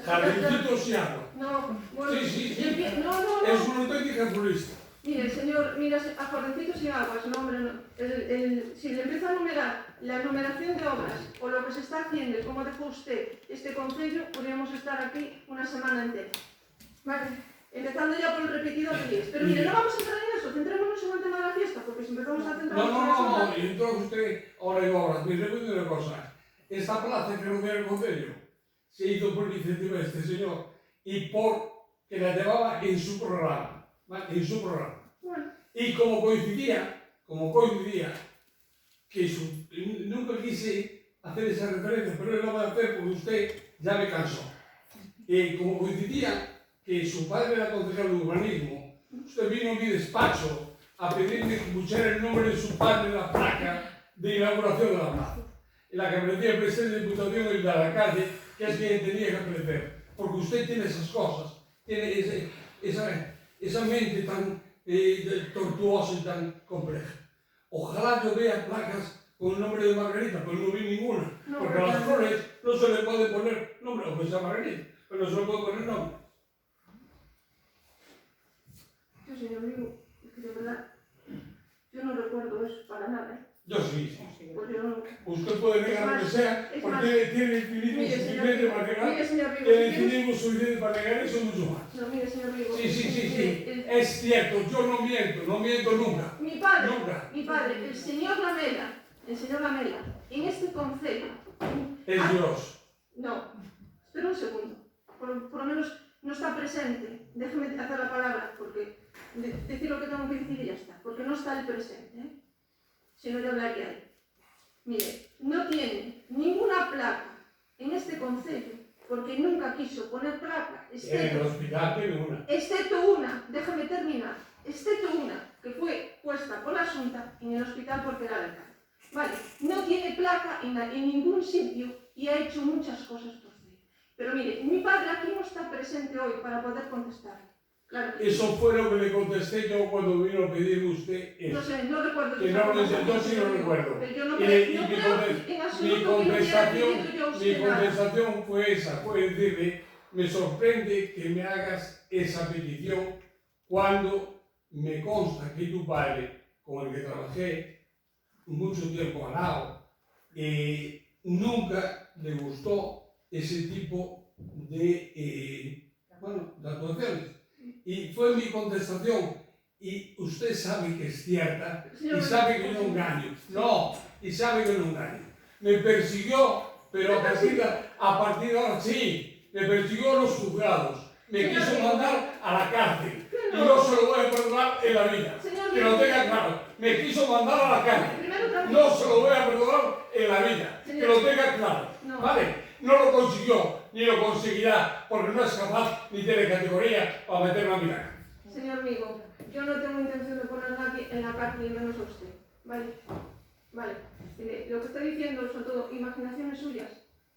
Jardincitos y agua. No, bueno, Sí. no. Es una auténtica florista. Mire, señor, mira, a Jordancitos y Aguas, no, hombre, no. Si le empieza a numerar la numeración de obras o lo que se está haciendo y cómo dejó usted este concello, podríamos estar aquí una semana entera. Vale, empezando ya por el repetido de 10. Pero mire, no vamos a entrar en eso, centrémonos en el tema de la fiesta, porque si empezamos a centrarnos en eso... No, y entonces usted, ahora digo ahora, me recuerdo una cosa. Esta plaza que rodea el concello se hizo por iniciativa de este señor y por que la llevaba en su programa, ¿vale? En su programa. Bueno. Y como coincidía que nunca quise hacer esa referencia, pero él lo va a hacer porque usted ya me cansó. Y como coincidía que su padre era concejal de urbanismo, usted vino a mi despacho a pedirme que pusiera el nombre de su padre en la placa de inauguración de la plaza, en la que aparecía el presidente de Diputación y el de la calle, que es quien tenía que aparecer, porque usted tiene esas cosas, tiene esa mente tan tortuosa y tan compleja. Ojalá yo vea placas con el nombre de Margarita, pero no vi ninguna, porque a las flores no se le puede poner nombre, aunque sea Margarita, pero no se le puede poner nombre. Yo, señor Vigo, de verdad, yo no recuerdo eso para nada, ¿eh? Yo sí. Pues yo no... Usted puede negar lo que sea, porque tiene el cinismo suficiente para negar. Mire, señor Vigo, Tiene el cinismo suficiente para negar eso mucho más. No, mire, señor Vigo. Sí. Es cierto, yo no miento nunca. Mi padre, Nunca. el señor Lamela, en este concello... Es Dios. No, espera un segundo. Por lo menos no está presente. Déjeme hacer la palabra, porque decir lo que tengo que decir y ya está. Porque no está el presente, ¿eh? Si no, ya hablaría él. Mire, no tiene ninguna placa en este concello, porque nunca quiso poner placa, En el hospital tiene una. excepto una, déjame terminar, excepto una que fue puesta por la Junta en el hospital porque era legal. Vale, no tiene placa en ningún sitio y ha hecho muchas cosas por usted. Pero mire, mi padre aquí no está presente hoy para poder contestar. Claro. Eso fue lo que le contesté yo cuando vino a pedirme usted eso. No sé, no recuerdo. Que no, yo sí lo recuerdo. Pero yo no Y creo en absoluto que hubiera pedido yo a mi usted nada. contestación fue esa, fue decirle, me sorprende que me hagas esa petición cuando me consta que tu padre, con el que trabajé mucho tiempo al lado, nunca le gustó ese tipo de actuaciones. Y fue mi contestación. Y usted sabe que es cierta y sabe que no engaño. No, y sabe que no engaño. Me persiguió, pero a partir de ahora sí, me persiguió a los juzgados. Me quiso mandar a la cárcel. Y no se lo voy a perdonar en la vida. Que lo tenga claro. Me quiso mandar a la cárcel. No se lo voy a perdonar en la vida. Que lo tenga claro. ¿Vale? No lo consiguió, ni lo conseguirá, porque no es capaz ni tiene categoría para meterme a mi cara. Señor Vigo, yo no tengo intención de poner a nadie en la cárcel y menos a usted. ¿Vale? Vale. Mire, lo que está diciendo son todo imaginaciones suyas.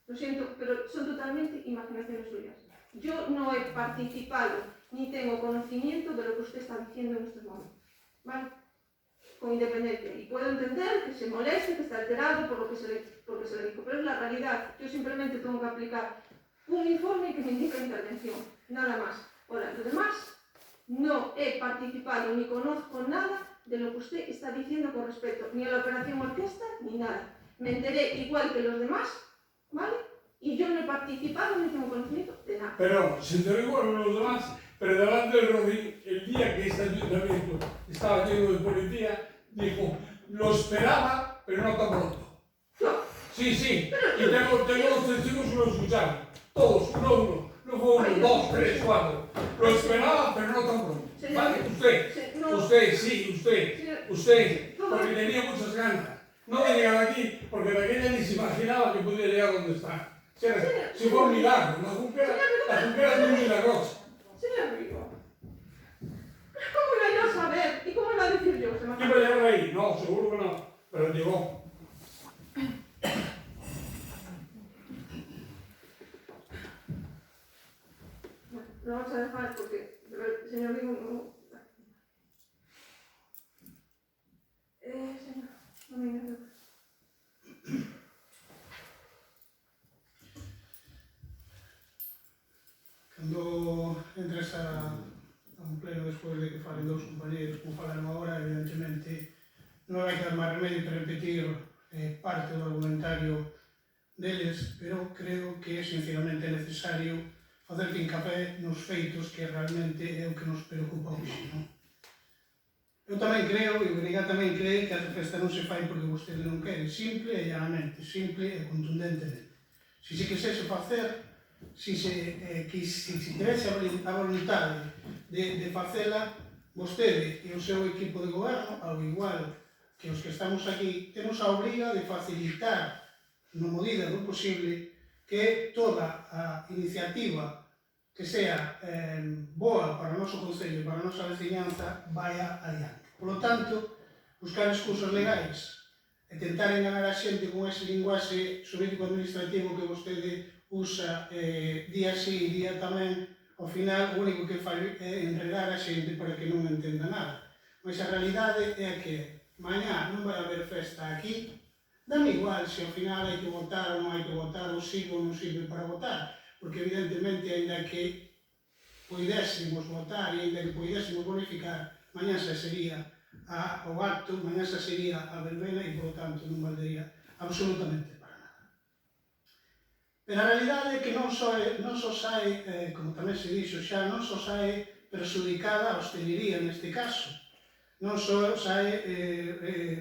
Lo siento, pero son totalmente imaginaciones suyas. Yo no he participado ni tengo conocimiento de lo que usted está diciendo en estos momentos. ¿Vale? Con independencia. Y puedo entender que se moleste, que está alterado por lo que se le dijo, pero es la realidad. Yo simplemente tengo que aplicar un informe que me indica intervención. Nada más. Ahora, lo demás, no he participado ni conozco nada de lo que usted está diciendo con respecto ni a la operación orquesta ni nada. Me enteré igual que los demás, ¿vale? Y yo no he participado ni tengo conocimiento de nada. Pero se enteró igual que los demás, pero delante del Rodríguez, el día que este ayuntamiento estaba lleno de policía, dijo, lo esperaba, pero no tan pronto. Sí, y tengo los testigos que lo escucharon, todos, uno a uno. No fue uno, dos, tres, cuatro. Lo esperaba, pero no tan pronto. ¿Vale? Usted, porque tenía muchas ganas. No de llegar aquí, porque de aquella ni se imaginaba que pudiera llegar donde está. Si fue un milagro, la junquera es muy milagrosa. Señor Vigo, ¿cómo iba yo a saber? ¿Y cómo iba a decir yo? ¿Quién va a llegar ahí? No, seguro que no, pero llegó. Lo vamos a dejar porque, señor Vigo, cando entras a un pleno despois de que falen dous compañeros, como falaron agora, evidentemente non vai quedar máis remedio que repetir parte do argumentario deles, pero creo que sinceramente é necesario facer fincapé nos feitos que realmente é o que nos preocupa hoxe, non? Eu tamén creo, e o Brigá tamén cree que a festa non se fai porque vostede non quere, simple e llanamente, simple e contundentemente. Se se quisese facer, se tivese a voluntade de facela, vostede e o seu equipo de goberno, ao igual que os que estamos aquí, temos a obriga de facilitar, na medida do posible, que toda a iniciativa que sea boa para o noso concello e para a nosa veciñanza vaya adiante. Por lo tanto, buscar excusas legais e tentar enganar a xente con ese linguaxe xurídico-administrativo que vostede usa día sí e día tamén, ao final o único que fai é enredar a xente para que non entenda nada. Mas a realidade é que mañá non vai haber festa aquí, dame igual se ao final hai que votar ou non hai que votar, ou sirve ou non sirve para votar, porque evidentemente, ainda que poidésemos votar e ainda que poidésemos bonificar, mañá xa sería o acto, mañá xa sería a verbena e, por lo tanto, non valdería absolutamente para nada. Pero a realidade é que non só sae, como tamén se dixo xa, non só sae perxudicada a hostelería neste caso, non só sae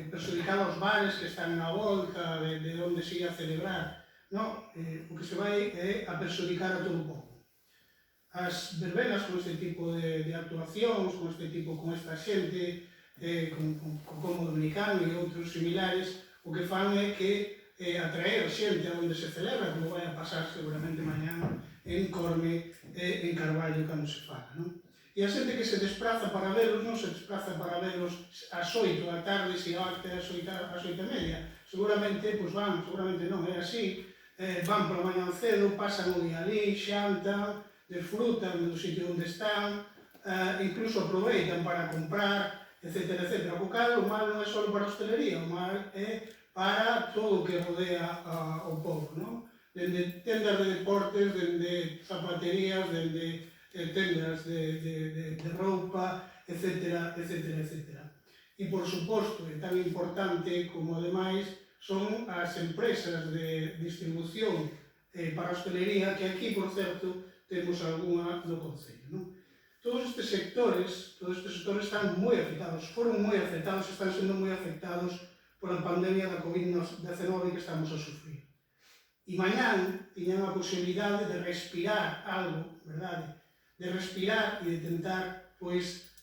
perxudicada aos bares que están na volta de onde se ia celebrar, non, o que se vai é a perxudicar a todo o povo. As verbenas con este tipo de actuacións, con esta xente, con Como Dominicano e outros similares, o que fan é que atraer xente a onde se celebra, como vai a pasar seguramente mañá en Corme e en Carballo cando se fala, non? E a xente que se despraza para velos non se despraza para velos ás 8 da tarde, se a acta é ás 8:30. Seguramente, pois van, seguramente non, é así, van pola mañan cedo, pasan o día ali, xantan, desfrutan do sitio onde están, incluso aproveitan para comprar, etc. O cal, o mal non é só para a hostelería, o mal é para todo o que rodea ao povo, non? Dende tendas de deportes, dende zapaterías, dende tendas de roupa, etc. E, por suposto, é tan importante como, ademais, son as empresas de distribución para a hostelería, que aquí, por certo, temos algunha no concello, non? Todos estes sectores están moi afectados, foron moi afectados, están sendo moi afectados pola pandemia da COVID-19 que estamos a sufrir. E mañán tiñan a posibilidade de respirar algo, verdade? De respirar e de tentar, pois,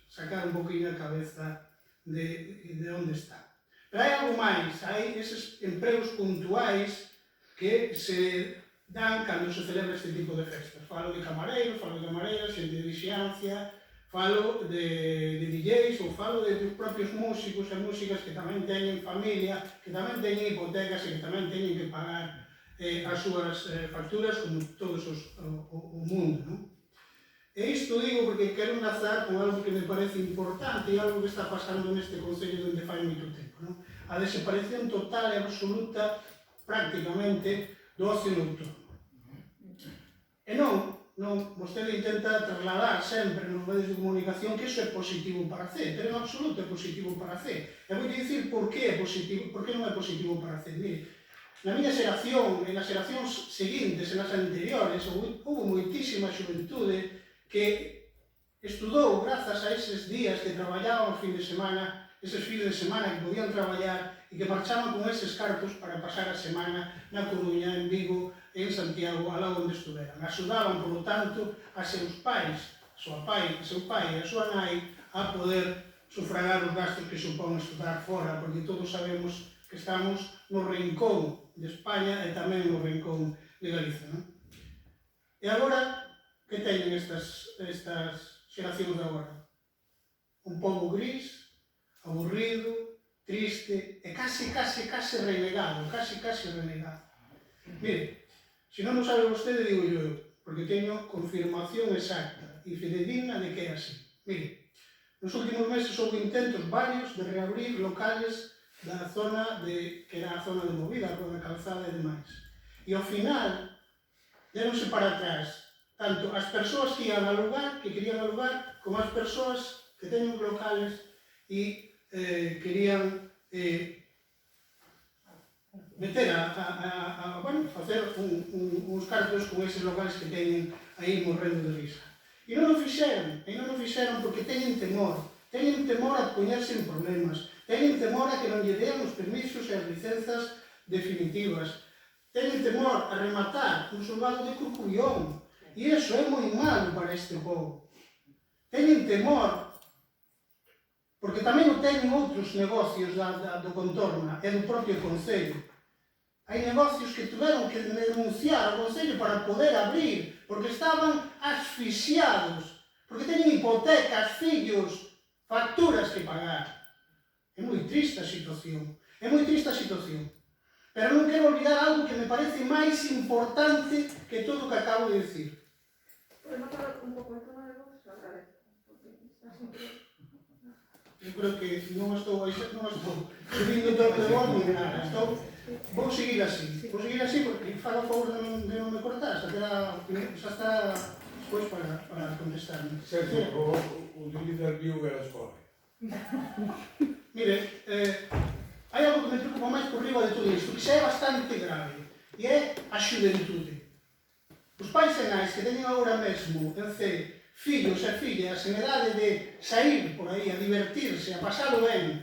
sacar un poquinho a cabeza de onde está. Pero hai algo máis, hai eses empregos puntuais que se dan cando se celebra este tipo de festas. Falo de camareiros, falo de camareiras, xente de vixiancia, falo de DJs ou falo de propios músicos e músicas que tamén teñen familia, que tamén teñen hipotecas e que tamén teñen que pagar as súas facturas como todos o mundo, non? E isto digo porque quero enlazar con algo que me parece importante e algo que está pasando neste concello onde fai moito tempo, non? A desaparición total e absoluta, prácticamente, do ocio nocturno. E vostede intenta trasladar sempre nos medios de comunicación que iso é positivo para C, pero en absoluto é positivo para C. E vou dicir por que é positivo, por que non é positivo para C. Mire, na miña xeración, e nas xeracións seguintes, e nas anteriores, houve moitísima xuventude que estudou grazas a eses días que traballaban os fins de semana, eses fins de semana que podían traballar e que marchaban con eses cartos para pasar a semana na Coruña, en Vigo, en Santiago, alá onde estuveran. Axudaban, por lo tanto, a seus pais, seu pai e a súa nai, a poder sufragar os gastos que supón estudar fora, porque todos sabemos que estamos no rincón de España e tamén no rincón de Galicia, non? E agora, que teñen estas xeracións de agora? Un pobo gris, aburrido, triste e case renegado, case renegado. Mire, se non o sabe vostede, digo eu, porque teño confirmación exacta e fidedigna de que é así. Mire, nos últimos meses houve intentos varios de reabrir locales da zona que era a zona de movida, a Rua da Calzada e demais. E ao final, deronse para atrás, tanto as persoas que iban a alugar, que querían alugar, como as persoas que teñen locales e querían meter facer uns cartos con eses locales que teñen aí morrendo de risa. E non o fixeron porque teñen temor a poñerse en problemas, teñen temor a que non lle dean os permisos e as licenzas definitivas, teñen temor a rematar un xulgado de Corcubión, e iso é moi malo para este povo. Teñen temor porque tamén o teñen outros negocios do contorno e do propio Concello. Hai negocios que tiveron que denunciar ao Concello para poder abrir, porque estaban asfixiados, porque teñen hipotecas, fillos, facturas que pagar. É moi triste a situación, Pero non quero olvidar algo que me parece máis importante que todo o que acabo de decir. Podemos hablar un pouco de tema de voz, lo agradezco, porque está siempre... Eu creo que non estou subindo todo de voz ni nada. Vou seguir así porque falo a favor de non me cortar, xa está despois para contestarme. Sergio, utiliza el viu e a escola. Mire, hai algo que me preocupa máis por riba de todo isto, que xa é bastante grave, e é a xuventude. Os pais e nais que teñen agora mesmo en C fillos e fillas en edade de sair por aí, a divertirse, a pasalo ben,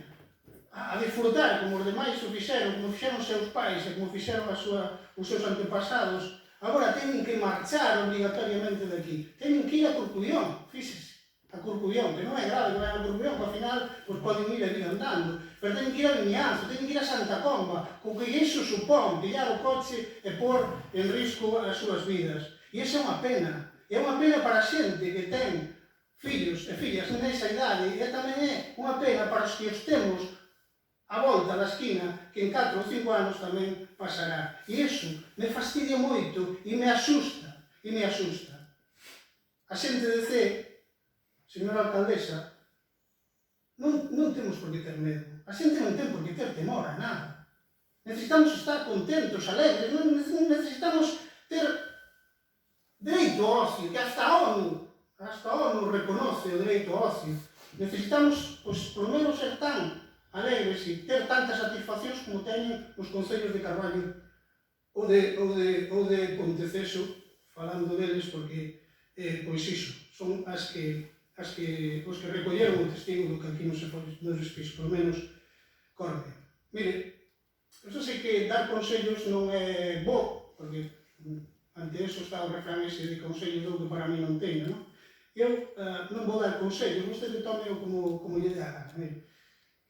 a disfrutar como os demais o fixeron, como fixeron os seus pais e como fixeron os seus antepasados, agora teñen que marchar obligatoriamente daqui. Teñen que ir a Corcubión, fíxese, a Corcubión, que non é grave que vayan a Corcubión, que ao final poden ir ali andando, pero teñen que ir a Vimianzo, teñen que ir a Santa Comba, co que iso supón, pillar o coche e pôr en risco as súas vidas. E iso é unha pena. É unha pena para a xente que ten fillos e fillas nesa idade e tamén é unha pena para os que os temos a volta da esquina que en 4 ou 5 anos tamén pasará. E iso me fastidia moito e me asusta. A xente de C, señora alcaldesa, non temos por que ter medo. A xente non ten por que ter temor a nada. Necesitamos estar contentos, alegres, necesitamos ter dereito ao ocio, que hasta a ONU reconoce o dereito ao ocio. Necesitamos, polo menos, ser tan alegres e ter tantas satisfaccións como teñen os concellos de Carballo ou de Ponteceso, falando deles, porque, pois iso, son os que recolleron o testigo do que aquí non se fixo, polo menos, Corme. Mire, eu sei que dar consellos non é bo, porque ante eso está o refrán ese de consellos dou que para mí non teño, non? Eu non vou dar consellos, vostede tome-o como lle dé a gana. Mire,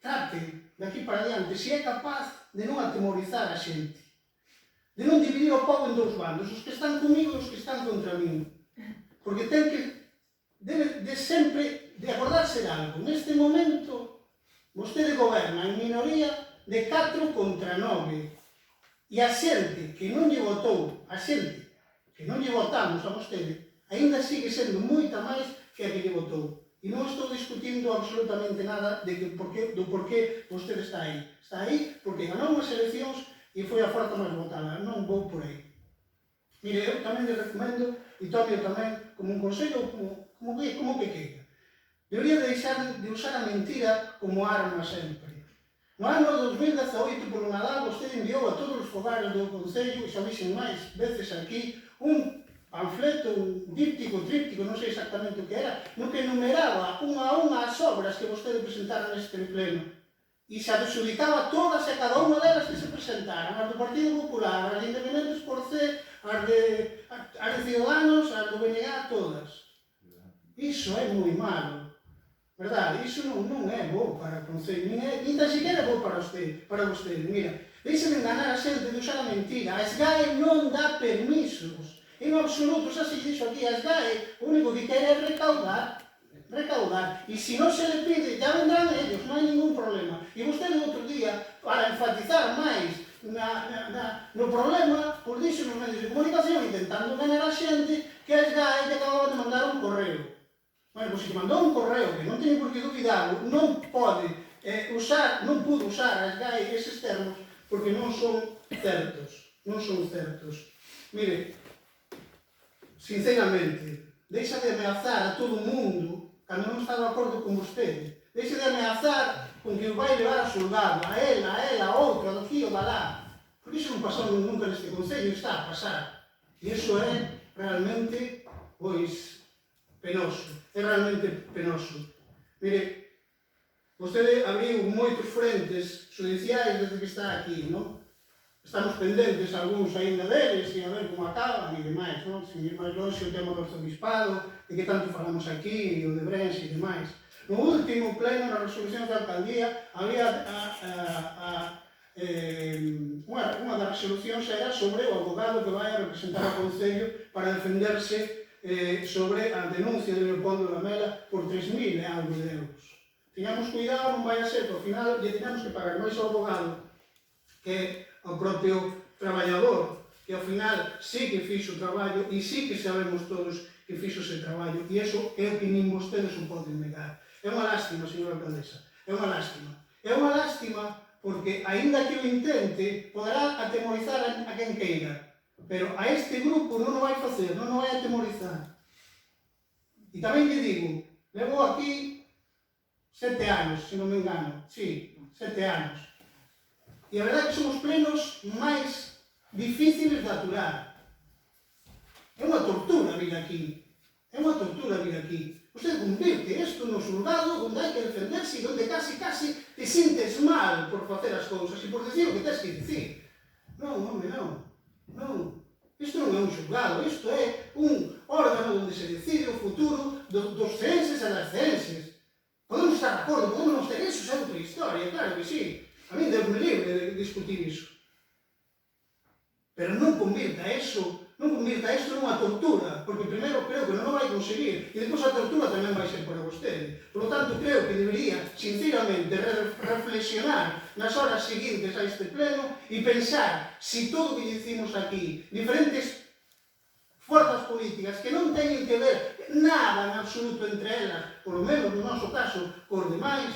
trate, daqui para diante, se é capaz de non atemorizar a xente, de non dividir o povo en dous bandos, os que están comigo e os que están contra mí. Porque debe sempre de acordarse de algo. Neste momento, vostede goberna en minoría de 4 contra 9. E a xente que non lle votou, a xente que non lle votamos a vostede, ainda sigue sendo moita máis que a que lle votou. E non estou discutindo absolutamente nada do porqué vostede está aí. Está aí porque ganou unhas eleccións e foi a forza máis votada. Non vou por aí. Mire, eu tamén lle recomendo, e tome tamén como un consello, como que queira. Debería deixar de usar a mentira como arma sempre. No ano 2018, polo Nadal, vostede enviou a todos os fogares do Concello, e xa dixen máis veces aquí, un panfleto, un tríptico, non sei exactamente o que era, no que enumeraba unha a unha as obras que vostede presentara neste pleno. E se adxudicaba todas e cada unha delas que se presentaran, as do Partido Popular, as de Independentes por C, as de Ciudadanos, as do BNG, todas. Iso é moi malo. Verdade, iso non é bo para o Concello, nin tan siquiera é bo para vostede. Mira, deixe de enganar a xente de usar a mentira. A SGAE non dá permisos. En absoluto, xa se dixo aquí, a SGAE o único que quere é recaudar. E se non se le pide, ya vendrán ellos, non hai ningún problema. E vostede outro día, para enfatizar máis no problema, pois dixo nos medios de comunicación, intentando enganar a xente, que a SGAE lle acababa de mandar un correo. Bueno, pois se mandou un correo que non teño por que duvidado, non pudo usar a SGAE eses termos porque non son certos. Mire, sinceramente, deixa de ameazar a todo o mundo cando non está de acordo con vostede. Deixa de ameazar con que o vai levar a soldado, a ela, a outro, a daqui ou da lá. Porque iso non pasou nunca neste Concello, está a pasar. E iso é realmente, pois, penoso. É realmente penoso. Mire, vostede abriu moitos frentes judiciais desde que está aquí, non? Estamos pendentes algúns aínda deles e a ver como acaban e demais, non? Sin ir máis longe o tema do arzobispado, de que tanto falamos aquí, e o de Brense e demais. No último pleno, na resolución da alcaldía, había unha das resolucións era sobre o abogado que vai a representar o Concello para defenderse sobre a denuncia de Leopoldo Lamela por 3.000 e algo de euros. Tiñamos cuidado, non vai a ser que ao final lle teñamos que pagar máis ao abogado que ao propio traballador, que ao final sí que fixo o traballo e sí que sabemos todos que fixo ese traballo, e iso é o que nin vostedes o poden negar. É unha lástima, señora alcaldesa, é unha lástima. É unha lástima porque, aínda que o intente, poderá atemorizar a quen queira, pero a este grupo non o vai facer, non o vai atemorizar. E tamén lle digo, levo aquí 7 anos, se non me engano, sí, 7 anos. E a verdade é que son os plenos máis difíciles de aturar. É unha tortura vir aquí. É unha tortura vir aquí. Usted convirte isto no xulgado onde hai que defenderse e onde casi te sintes mal por facer as cousas e por decir o que tens que dicir. Non, home, non. Non. Isto non é un xulgado, isto é un órgano onde se decide o futuro dos ceenses e das ceenses. Podemos estar de acordo, podemos non ter iso, é outra historia, claro que sí. A mí deu-me libre de discutir iso. Pero non convirta isto nunha tortura, porque primeiro creo que non o vai conseguir, e depois a tortura tamén vai ser para vostede. Por lo tanto, creo que debería, sinceramente, reflexionar nas horas seguintes a este pleno e pensar se todo o que dicimos aquí, diferentes forzas políticas que non teñen que ver nada en absoluto entre elas, por lo menos no noso caso, cos demais,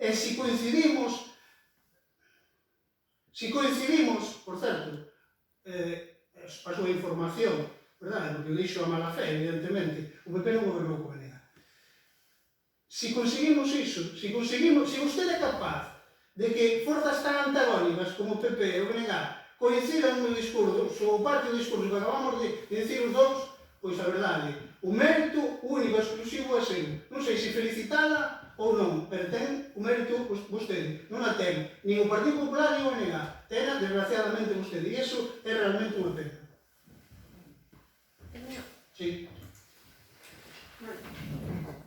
e se coincidimos, por certo, a súa información, verdade? Porque o dixo a mala fe, evidentemente, o PP non gobernou co BNG. Se conseguimos iso, se vostede é capaz de que forzas tan antagónicas como o PP e o BNG coincidan no discurso, ou parte do discurso que acabamos de dicir os dous, pois a verdade, o mérito único e exclusivo é seu. Non sei se felicitala ou non, pero ten o mérito vostede, non a ten nin o Partido Popular nin o BNG, ten desgraciadamente vostede, e iso é realmente unha pena. Sí. Vale.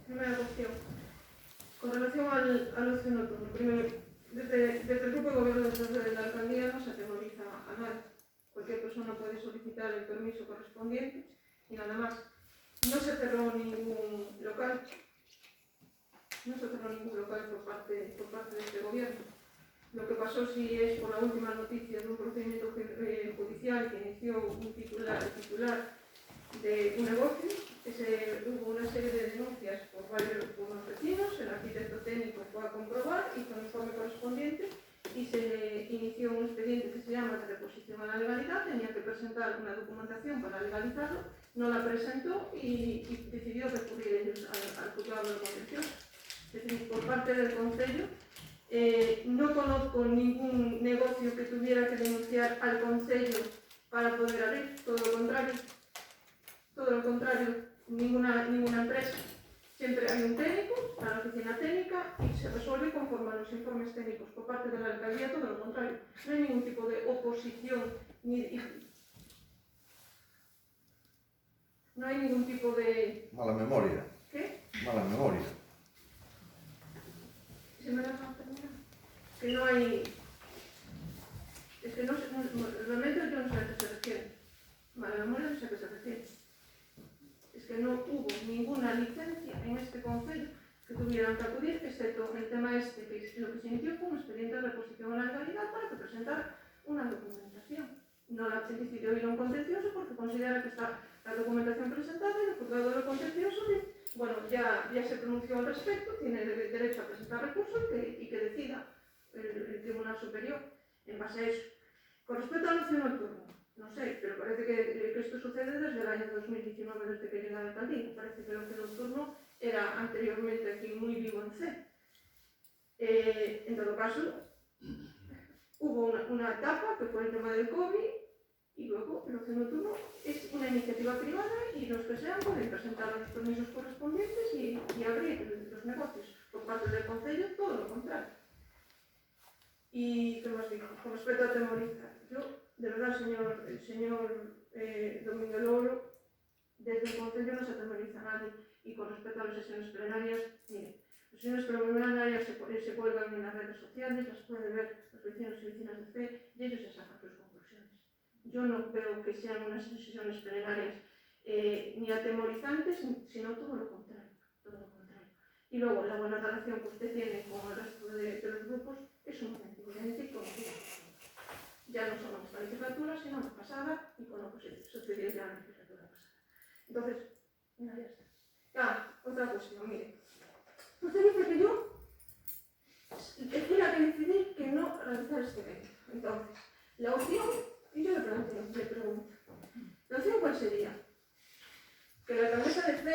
Primera cuestión. Con relación al ocio nocturno, primero, desde el grupo de gobierno de la alcaldía no se atemoriza a nadie. Cualquier persona puede solicitar el permiso correspondiente y nada más. No se cerró ningún local. Por parte de este gobierno. Lo que pasó sí es por la última noticia de un procedimiento judicial que inició el titular de un negocio, hubo una serie de denuncias por los vecinos, el arquitecto técnico fue a comprobar, hizo el informe correspondiente y se inició un expediente que se llama de reposición a la legalidad, tenía que presentar una documentación para legalizarlo, no la presentó y decidió recurrir ellos al juzgado de contencioso. Es decir, por parte del Concello, no conozco ningún negocio que tuviera que denunciar al Concello para poder abrir, todo lo contrario, ninguna empresa. Siempre hay un técnico, para la oficina técnica, y se resuelve conforme a los informes técnicos. Por parte de la alcaldía, todo lo contrario. No hay ningún tipo de oposición, no hay ningún tipo de... Mala memoria. ¿Qué? Mala memoria. ¿Se me deja terminar? Que no hay... Es que no sé, realmente yo no sé a qué se refiere. Mala memoria no sé a qué se refiere. Es que no hubo ninguna licencia en este Concello que tuvieran que acudir, excepto el tema este, que lo que se inició fue un expediente de reposición a la legalidad para que presentara una documentación. No la decidió ir a un contencioso porque considera que está la documentación presentada y el juzgado de lo contencioso, bueno, ya se pronunció al respecto, tiene derecho a presentar recurso y que decida el Tribunal Superior en base a eso. Con respecto al ocio nocturno, non sei, pero parece que isto sucede desde o año 2019, desde que llega a alcaldía. Parece que o ocio nocturno era anteriormente aquí moi vivo en C. En todo caso, hubo una etapa que fue el tema del COVID y luego el ocio nocturno es una iniciativa privada y los que sean pueden presentar los permisos correspondientes y abrir los negocios. Por parte del Concello, todo lo contrario. Y, ¿qué más digo? Con respecto a atemorizar, yo, de verdad, señor Domingo Loro, desde el Concello no se atemoriza a nadie. Y con respecto a las sesiones plenarias, mire, las sesiones plenarias se cuelgan en las redes sociales, las pueden ver los vecinos y vecinas de fe y ellos ya sacan sus conclusiones. Yo no veo que sean unas sesiones plenarias ni atemorizantes, sino todo lo contrario, todo lo contrario. Y luego, la buena relación que usted tiene con el resto de los grupos es sumamente evidente y conocida. Ya no solo en esta legislatura, sino en la pasada y con lo que sucedió ya en la legislatura pasada. Entonces, mira, ya está. Otra cuestión, mire. Usted dice que yo fui la que decidí que no realizar este evento. Entonces, la opción, y yo le pregunto, ¿la opción cuál sería? Que la alcaldesa de C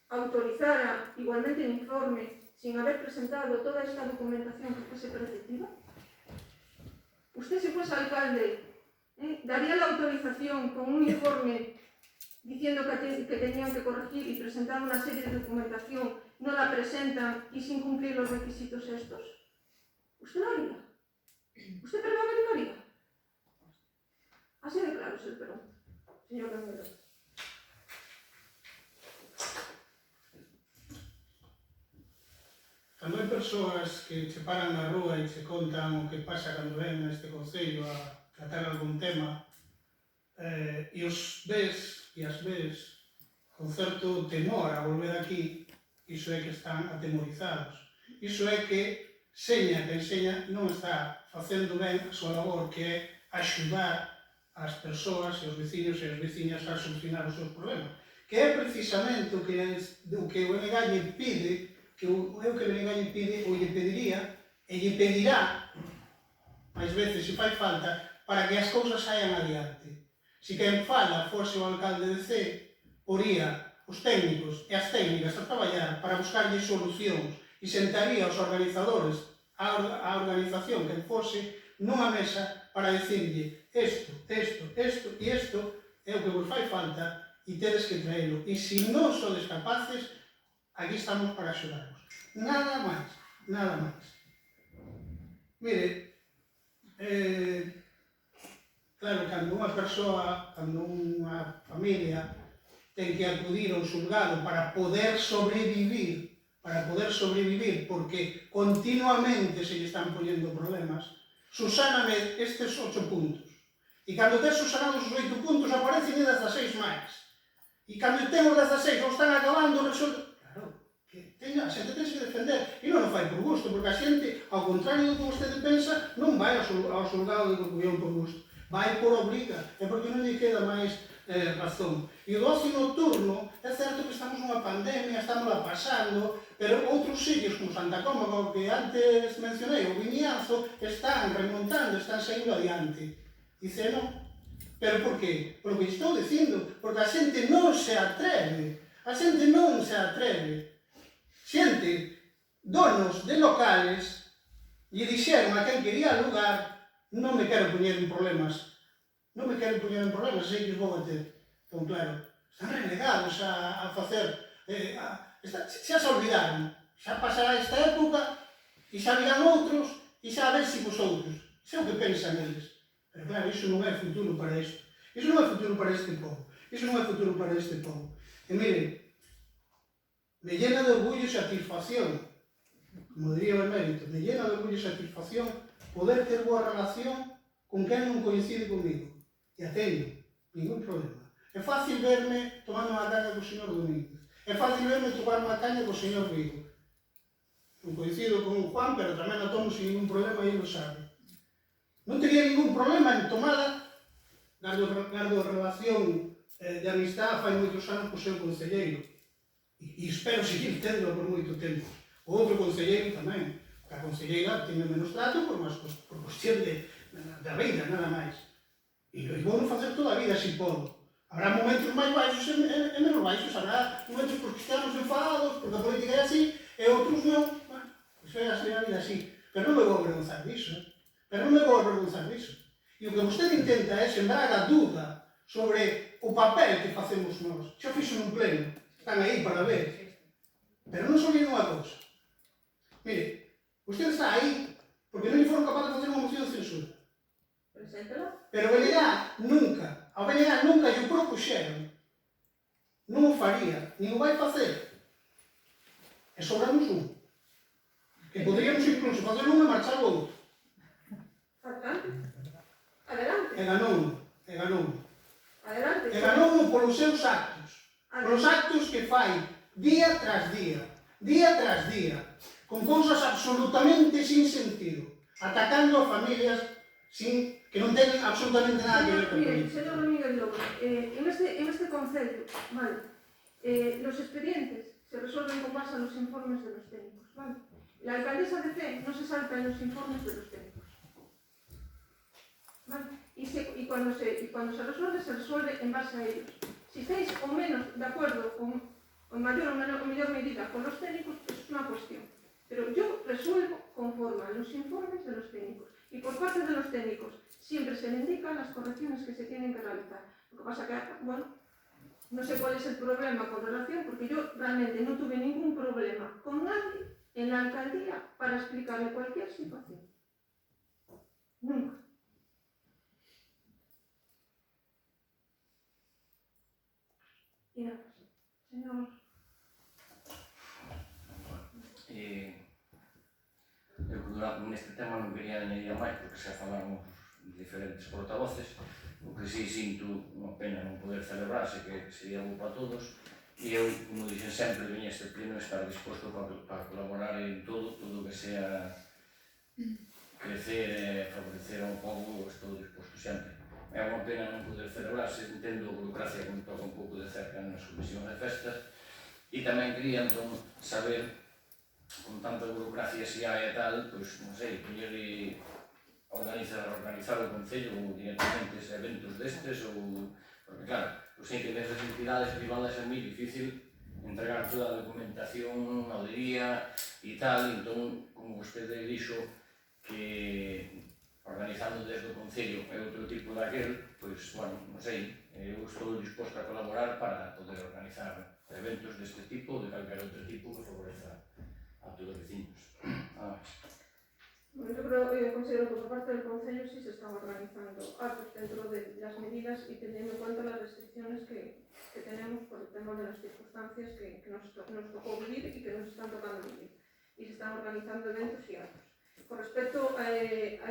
autorizara igualmente el informe sin haber presentado toda esta documentación que fuese preceptiva. Usted, si fuese alcalde, daría la autorización con un informe diciendo que tenían que corregir y presentar una serie de documentación, no la presentan y sin cumplir los requisitos estos. ¿Usted lo haría? ¿Usted perdona que lo haría? Así de claro es el Perú, señor Camilo. Cando hai persoas que se paran na rúa e se contan o que pasa cando ven a este concello a tratar algún tema, e os ves e as ves con certo temor a volver aquí, iso é que están atemorizados. Iso é que seña que enseña non está facendo ben a súa labor, que é axudar as persoas e os veciños e as veciñas a solucionar os seus problemas. Que é precisamente o que o NG pide, que o que o NG pide ou lle pediría e lle pedirá máis veces se fai falta para que as cousas saian adiante. Se quen fala fose o alcalde de C, poría os técnicos e as técnicas a traballar para buscarlle solucións e sentaría os organizadores, a organización que fose nunha mesa para decirlle isto e isto é o que vos fai falta e tedes que traelo. E se non sodes capaces, aquí estamos para axudaros. Nada máis, nada máis. Mire, claro, cando unha persoa, cando unha familia ten que acudir ao xulgado para poder sobrevivir, porque continuamente se lle están poñendo problemas, susáname estes 8 puntos. E cando tes susanados os 8 puntos, aparecen 16 máis. E cando ten os 16 ou están acabando, resulta... Claro, que a xente ten que defender. E non o fai por gusto, porque a xente, ao contrario do que vostede pensa, non vai ao xulgado de Corcubión por gusto. Vai por obriga, é porque non lle queda máis razón. E o ocio nocturno, é certo que estamos nunha pandemia, estamos a pasando, pero outros sitios como Santa Cómoda, que antes mencionei, o Vimianzo, están remontando, están saindo adiante. Dice, non. Pero por qué? Por lo que estou dicindo, porque a xente non se atreve. A xente non se atreve. Xente, donos de locales, lle dixeron a quen quería alugar, non me quero poñer en problemas. Non me quero poñer en problemas, sei que os vou bater. Entón, claro, están renegados a facer... xa se olvidaron. Xa pasará esta época, e xa virán outros, e xa a ver se vosotros. Xa o que pensan eles. Pero claro, iso non é futuro para isto. Iso non é futuro para este povo. Iso non é futuro para este povo. E mire, me llena de orgullo e satisfacción, como diría o emérito, me llena de orgullo e satisfacción poder ter boa relación con quen non coincide comigo. E a teño, ningún problema. É fácil verme tomando unha caña co señor Domínguez. É fácil verme tomar unha caña co señor Rico. Non coincido con o Juan, pero tamén a tomo sin ningún problema e ele sabe. Non tería ningún problema en tomada, gardo relación de amistad fai moitos anos co seu concelleiro. E espero seguir tendo por moito tempo. O outro concelleiro tamén. A concelleira tiña menos trato por cuestión da vida, nada máis. E vou non facer toda a vida se podo. Habrá momentos máis baixos e menos baixos, habrá momentos porque estamos enfadados, porque a política é así, e outros non. Bueno, pois é así a vida así. Pero non me vou avergonzar disso, pero non me vou avergonzar disso. E o que vostede intenta é sembrar a dúda sobre o papel que facemos nós. Xa fixo nun pleno, están aí para ver. Pero non se olviden unha cousa. Mire, vostede está aí porque non lle foron capaz de facer unha moción de censura. Preséntela. Pero Belegá nunca, a Belegá nunca lle propuxeron. Non o faría, nin o vai facer. E sobramos un. Que poderíamos incluso facer un e marchar o outro. Adelante. Adelante. E ganou. Adelante. E ganou polos seus actos. Polos actos que fai día tras día, con cousas absolutamente sin sentido, atacando a familias que non teñen absolutamente nada que ver con Mire, política. señor Domínguez Lobo, en este concello, vale, los expedientes se resuelven con base a los informes de los técnicos, vale. La alcaldesa de C no se salta en los informes de los técnicos, vale. Y cuando se resuelve en base a ellos. Si estáis o menos de acuerdo con mayor o menor medida con los técnicos, es una cuestión. Pero yo resuelvo conforme a los informes de los técnicos. Y por parte de los técnicos siempre se le indican las correcciones que se tienen que realizar. Lo que pasa que, bueno, no sé cuál es el problema con relación, porque yo realmente no tuve ningún problema con nadie en la alcaldía para explicarle cualquier situación. Nunca. Y nada más. Señor. Eu neste tema non quería añadir máis porque xa falamos diferentes portavoces. O que si sinto unha pena non poder celebrarse, que sería bo para todos, e eu, como dixen sempre, veña este pleno estar disposto para colaborar en todo que sea crecer e favorecer ao povo, estou disposto sempre. É unha pena non poder celebrarse, entendo a burocracia que me toca un pouco de cerca nas comisións de festas, e tamén quería entón saber, con tanta burocracia se hai e tal, pois, non sei, poñerle organizar o Concello ou directamente eventos destes ou... Porque claro, pois sei que nesas entidades privadas é moi difícil entregar toda a documentación ao día e tal, entón, como vostede dixo, que organizando desde o Concello é outro tipo daquel, pois, bueno, non sei, eu estou disposto a colaborar para poder organizar eventos deste tipo ou de calquer outro tipo que favoreza a todos os vecinos. Nada máis. Bueno, yo considero que por parte del Concello sí se están organizando actos dentro de las medidas y teniendo en cuenta las restricciones que tenemos por el tema de las circunstancias que nos tocó vivir y que nos están tocando vivir. Y se están organizando eventos y actos. Con respecto a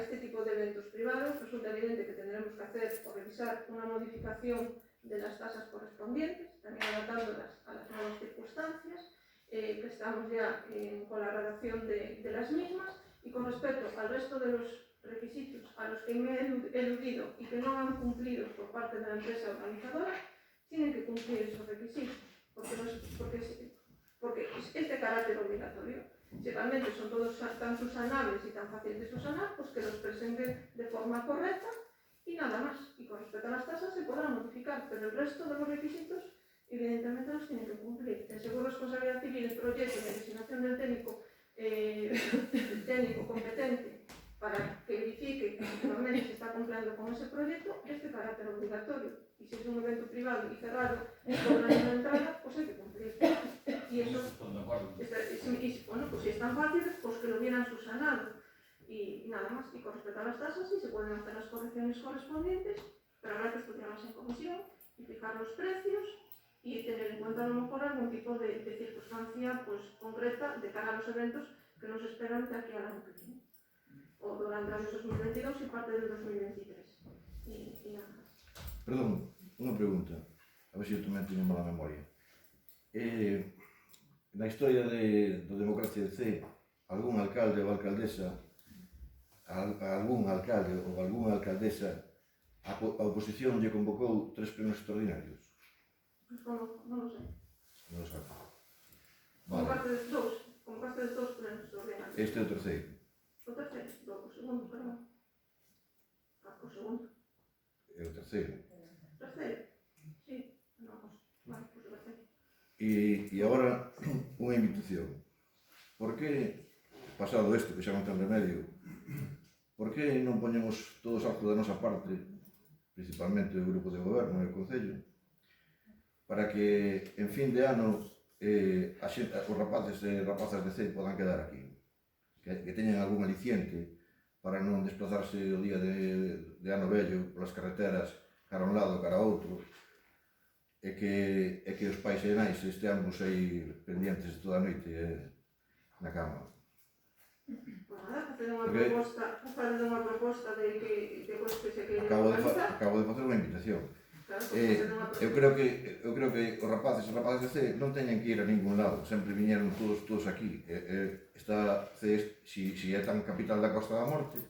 este tipo de eventos privados, resulta evidente que tendremos que hacer o revisar una modificación de las tasas correspondientes, también adaptándolas a las nuevas circunstancias, que estamos ya con la redacción de las mismas. Y con respecto al resto de los requisitos a los que me he eludido y que no han cumplido por parte de la empresa organizadora, tienen que cumplir esos requisitos, porque es de carácter obligatorio. Si realmente son todos tan subsanables y tan fáciles de subsanar, pues que los presenten de forma correcta y nada más. Y con respecto a las tasas se podrán modificar, pero el resto de los requisitos evidentemente los tienen que cumplir. El seguro de responsabilidad civil, el proyecto de designación del técnico competente para que verifique que efectivamente se está cumpliendo con ese proyecto es de carácter obligatorio. Y si es un evento privado y cerrado con una entrada, pues hay que cumplir. Y eso, bueno, pues si es tan fácil, pues que lo hubieran subsanado. Y nada más. Y con respecto a las tasas, sí se pueden hacer las correcciones correspondientes, pero habrá que estudiarlas en comisión y fijar los precios y tener en cuenta a lo mejor algún tipo de circunstancia pues, concreta de cara a los eventos que nos esperan de aquí al año que viene, o durante el año 2022 y parte del 2023. Y nada más. Perdón, unha pregunta, a ver se eu tamén teño mala memoria. Na historia do Democracia de C, algún alcalde ou alcaldesa, algún alcalde ou algunha alcaldesa, a oposición lle convocou 3 plenos extraordinarios? No lo sé. Non lo sabe. Como Vale. parte de dos plenos extraordinarios. Este é o terceiro. O terceiro, o segundo, perdón. O segundo. é o terceiro. Terceiro? Sí. No, pues, vale, pues o terceiro. E agora, unha invitación. Por que, pasado isto, que xa non ten remedio, por que non poñemos todos algo da nosa parte, principalmente o grupo de goberno e o Concello, para que en fin de ano os rapaces e rapazas de CEI podan quedar aquí, que teñan algún aliciente para non desplazarse o día de ano vello polas carreteras cara a un lado, cara a outro, e que os pais e nais esteamos aí pendientes toda a noite na cama. Pues nada, facer unha proposta de que depois que se queren Acabo de organizar. facer unha invitación. Claro, pues facer unha Eu creo que os rapaces e rapaces de C non teñen que ir a ningún lado, sempre viñeron todos aquí. Esta C, si é tan capital da Costa da Morte,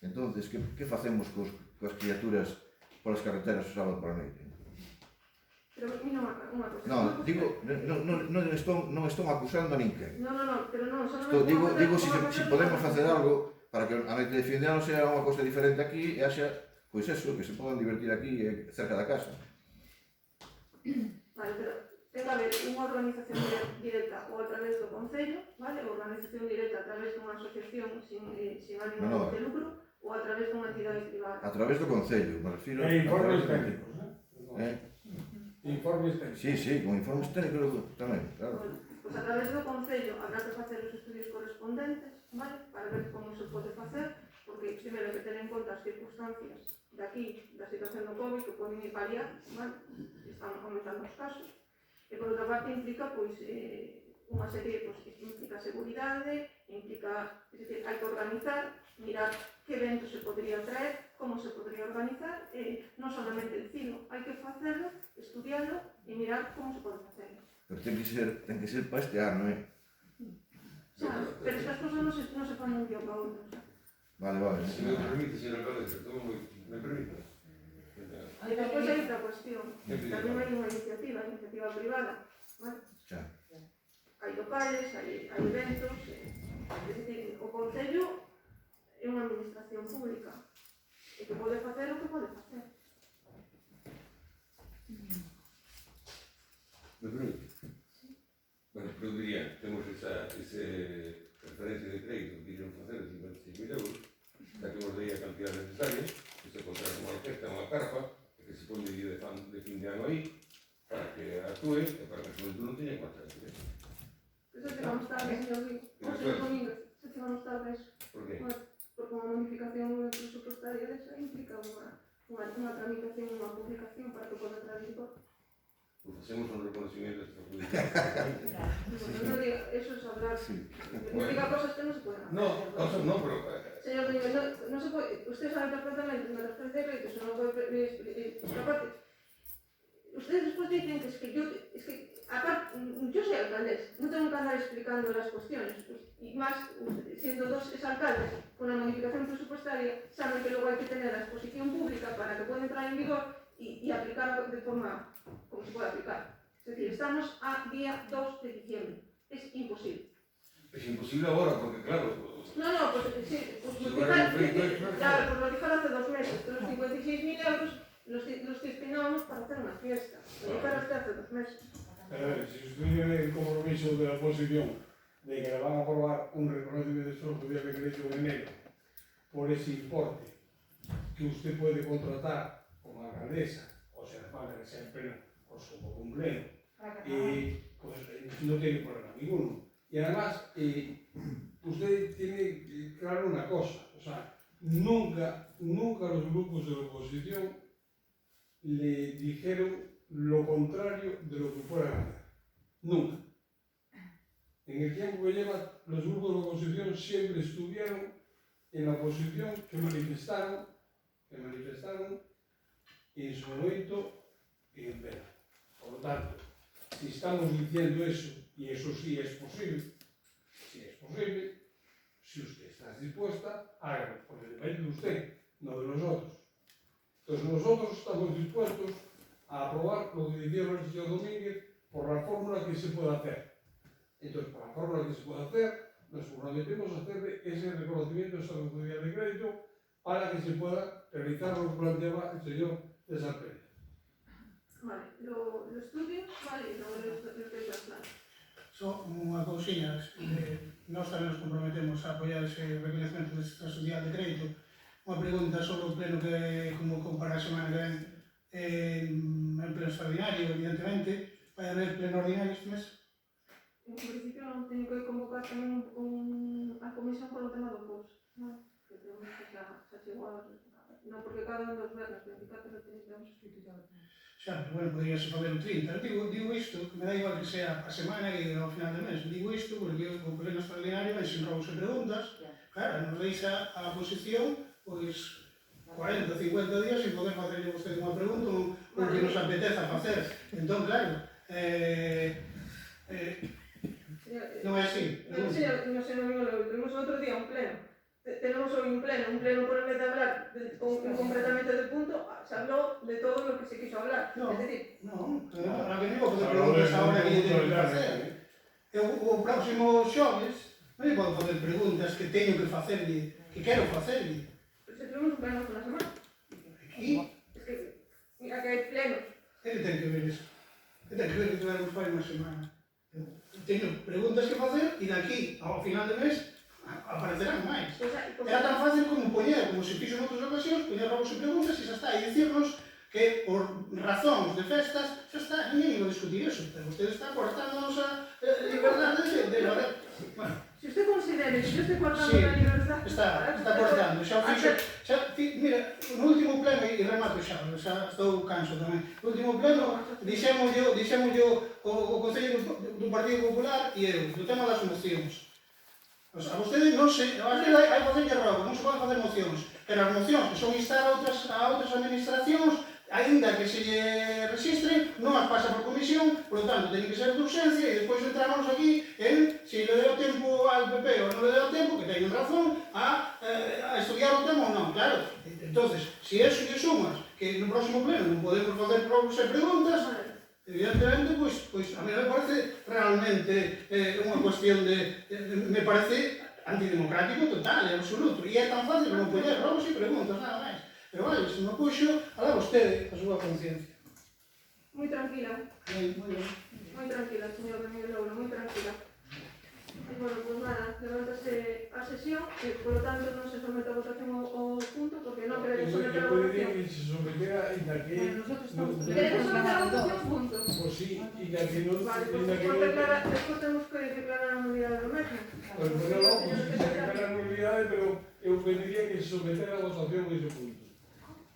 entonces que facemos coas criaturas polas carreteras o sábado pola noite? Pero mira unha cosa. Non, digo, non estou acusando a ninguén. No, pero non, só Digo si podemos facer algo para que a noite de fin de ano sea unha cosa diferente aquí e haxa, pois eso, que se podan divertir aquí cerca da casa. Vale, pero ten que haber unha organización directa ou a través do Concello, vale? Ou organización directa a través dunha asociación sin ánimo de lucro ou a través dunha entidade privada. A través do Concello, me refiro. E informes técnicos, Informes técnicos. Sí, con informes técnicos tamén, claro. Bueno, pues a través do Concello habrá que facer os estudios correspondentes, vale? Para ver como se pode facer, porque primeiro hai que ter en conta as circunstancias de aquí, da situación do COVID, que poden ir variar, vale? Están aumentando os casos. E por outra parte implica, pois, unha serie, pois, implica seguridade, implica, es decir, hai que organizar, mirar que evento se podría traer, como se podría organizar, non solamente dicilo, hai que facelo, estudiarlo e mirar como se pode facer. Pero ten que ser para este ano, Xa, pero estas cosas non se fan un día para outro, xa. Vale. Si me permite, señora Alcaldesa, me permite. E despois hai outra cuestión, tamén hai unha iniciativa privada, vale? Xa. Hai locales, hai eventos, é dicir, o Concello é unha administración pública e que pode facer o que pode facer. Me permite? Bueno, pero diría, temos esa referencia de crédito que querían facer de 56.000 euros, saquemos de aí a cantidad necesaria, que se contrata unha orquesta, unha carpa, que se pone día de fin de ano aí, para que actúe e para que a xuventud non teña cuanta de crédito. Eso te vamos tarde, señor Domínguez, se te vamos tarde eso. Por qué? Porque unha modificación presupuestaria desa implica unha tramitación, unha publicación para que poda entrar en vigor. Pues hacemos un reconocimiento de esta juventud. No diga, eso es hablar. Diga cosas que no se pueden hacer. No, cosas no, pero... Señor Domínguez, no se puede, usted sabe perfectamente, me referencia a créditos, no puede escaparte. Ustedes después dicen que aparte, yo soy alcaldesa, no tengo que andar explicando las cuestiones, pues, y más siendo dos exalcaldes con una modificación presupuestaria, saben que luego hay que tener la exposición pública para que pueda entrar en vigor y aplicarlo de forma como se puede aplicar. Es decir, estamos a día 2 de diciembre, es imposible. Es imposible ahora, porque claro... No, pues sí, pues lo dijeron hace 2 meses, que los 56.000 euros los destinábamos para hacer una fiesta. Lo dijeron usted hace 2 meses. Si usted tiene el compromiso de la oposición de que le van a aprobar un reconocimiento extraordinario de crédito en enero por ese importe que usted puede contratar como alcaldesa, o sea, falta que sea en pleno, o como un pleno, pues no tiene problema ninguno. Y además, usted tiene claro una cosa, o sea, nunca los grupos de la oposición le dijeron lo contrario de lo que fuera a hacer. Nunca. En el tiempo que lleva, los grupos de la oposición siempre estuvieron en la posición que manifestaron en su momento en el verano. Por lo tanto, si estamos diciendo eso, y eso sí es posible, si usted está dispuesta, hágalo, porque depende de usted, no de nosotros. Entonces nosotros estamos dispuestos a aprobar lo que dijeron el señor Domínguez por la fórmula que se puede hacer. Entonces, por la fórmula que se puede hacer, nos comprometemos a hacer ese reconocimiento de esa responsabilidad de crédito para que se pueda realizar lo que planteaba el señor César Pérez. Vale, lo estudio, vale, no lo estoy claro. Só unha cousiña, nós tamén nos comprometemos a apoiar ese reconhecimento deste social de crédito. Unha pregunta sobre o pleno que convocou para a semana que ven en pleno extraordinario, evidentemente. Vai haber pleno ordinario este mes? En principio non teño que convocar tamén a comisión polo tema do POS, non? Que temos que xa chegou a... Non, porque cada un dos vernos, 24 lo teníamos escrito xa. Xa, pero bueno, podríase fazer o 30. Digo isto, que me dá igual que sea a semana que ao final do mes. Digo isto porque o pleno extraordinario vai sen robos e preguntas. Claro, nos deixa a posición, pois, 40 ou 50 días sin poder facerlle vostede unha pregunta ou que nos apeteza facer. Entón, claro, non é así. Señor Miguel, temos outro día un pleno. Tenemos hoy un pleno por en vez de hablar concretamente del punto, se habló de todo lo que se quiso hablar. No, es decir, ahora que non vou poder preguntas ahora que lle teño que facer. O próximo xoves non lle podo facer preguntas que teño que facerlle, que quero facerlle. se tuvimos un pleno por la semana. Aquí, Es que, mira que hay plenos. que ten que ver eso? Que ten que ver que tivemos para unha semana? Teño preguntas que facer e daqui ao final do mes aparecerán máis. Era tan fácil como poñer, como se fixo en outras ocasións, poñer robos e preguntas e xa está, e dicirnos que por razóns de festas xa está, ninguén iba a discutir eso, pero usted está cortándonos a liberdade de valer. Bueno, Si usted considera que yo estoy cortando sí, la libertad... está cortando, xa o fixo, mira, no último pleno, e remato xa estou canso tamén, no último pleno dixémoslle o Concello do Partido Popular e eu, do tema das mocións. O sea, a vostede non se... A vostede hai facerlle rogo, non se poden facer mocións, pero as mocións que son instar a outras administracións, aínda que se lle resistre, non as pasa por comisión, por lo tanto, teñen que ser de urgencia e despois entramos aquí en se le deu tempo al PP ou non le deu tempo, que teñen razón, a estudiar o tema ou non, claro. Entonces, se eso lle sumas que no próximo pleno non podemos facer probas e preguntas, evidentemente, pois a mí me parece realmente unha cuestión me parece antidemocrático total e absoluto. E é tan fácil como poñer robos e preguntas, nada máis. Pero vale, se me puxo, alá vostede a súa conciencia. Muy tranquila. Moi ben. Muy tranquila, señor de Miguel Louro, muy tranquila. Y bueno, pues nada, levántase a sesión y por lo tanto no se somete a votación o punto porque no queremos someter a votación. Que se sometiera en la que... Nosotros estamos... ¿Queremos someter a votación punto? Pues sí, y la que no... Vale, pues después tenemos que declarar la nulidad de lo mismo. Pues bueno, no, pues se declaran nulidades, pero eu pediría que se sometera a votación ese punto.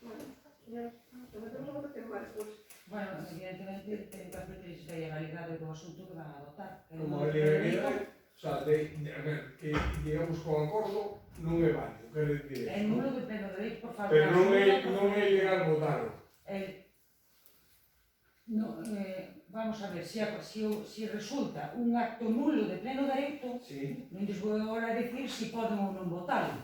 Bueno, ya, sometemos a votación, vale, pues... Bueno, evidentemente, ten que hacer que se haya validado do asunto que van a votar. Como a legalidade, o sea, a ver, que llegamos con acordo, non é válido, quero dicir É nulo de pleno dereito por falta pero non absoluta, é legal votarlo. Vamos a ver, se resulta un acto nulo de pleno dereito, Sí. non lles vou agora decir se poden ou non votarlo.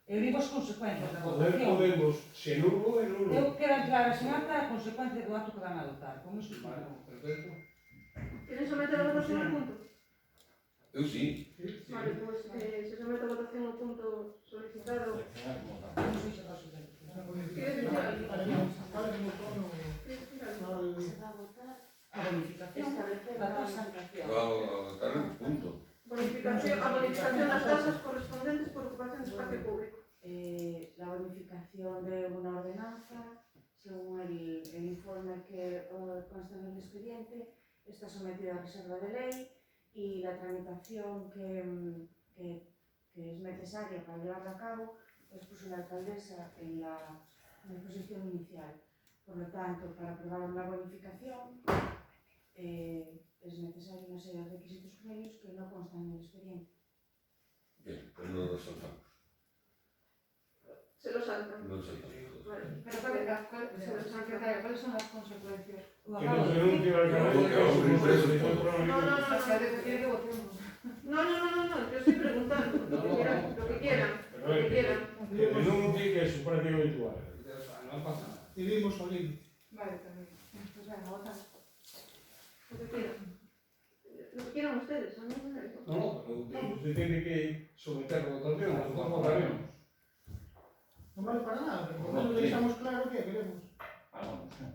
Eu digo as consecuencias da Poder votación. podemos, se nulo é nulo. Eu quero claras en acta a consecuencia do acto que van a adoptar. Como isto Bueno, perfecto. ¿Quieren someter a votación al punto? Eu sí. Vale, pues se somete a votación al punto solicitado. non sei se vas a ver. ¿Quieres decir algo? A bonificación da tasa. A votar en punto. A bonificación das tasas correspondientes por ocupación de espacio público. La bonificación de una ordenanza, según el informe que consta en el expediente, está sometida a reserva de ley y la tramitación que es necesaria para llevarla a cabo es puso la alcaldesa en la exposición inicial. Por lo tanto, para aprobar una bonificación es necesaria una serie de requisitos previos que no constan en el expediente. Bien, pues no lo saltamos. Se lo saltan. No lo saltamos. Vale. ¿Cuáles son las consecuencias? Que nos denuncie la alcaldesa. No, yo estoy preguntando lo que quieran. Que denuncie que es su práctica habitual. No pasa nada. Vivimos o límite. Vale, también. Pues venga, votamos. Lo que quieran. Lo que quieran ustedes, a mí no me importa. No, pero usted tiene que someter a votación, nosotros votaremos. Non vale para nada, pero por lo menos deixamos claro que queremos. Vamos, ¿no?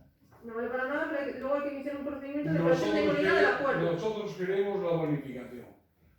No vale para nada, pero luego hay que iniciar un procedimiento de creación de inmunidad del acuerdo. Nosotros queremos la bonificación.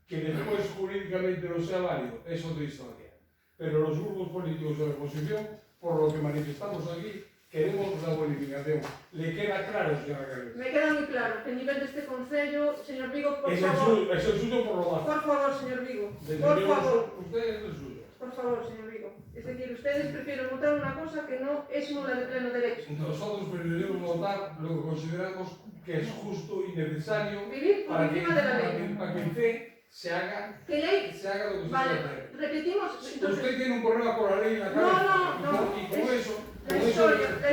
Que después jurídicamente no sea válido, es otra historia. Pero los grupos políticos de la oposición, por lo que manifestamos aquí, queremos la bonificación. ¿Le queda claro, señora Carles? Me queda muy claro que a nivel de este Concello, señor Vigo, por Es el favor. suyo, es el suyo por lo bajo. Por favor, señor Vigo. Desde Por luego, favor. usted es el suyo. Por favor, señor Vigo. Es decir, ustedes prefieren votar una cosa que no es nula de pleno derecho. Nosotros preferimos votar lo que consideramos que es justo y necesario Vivir por para que, encima de la ley. para que el CE se haga ¿Qué ley? lo que se debe Vale, hacer. repetimos. Entonces, Usted tiene un problema con la ley en la No, cabeza. no, Y con eso. la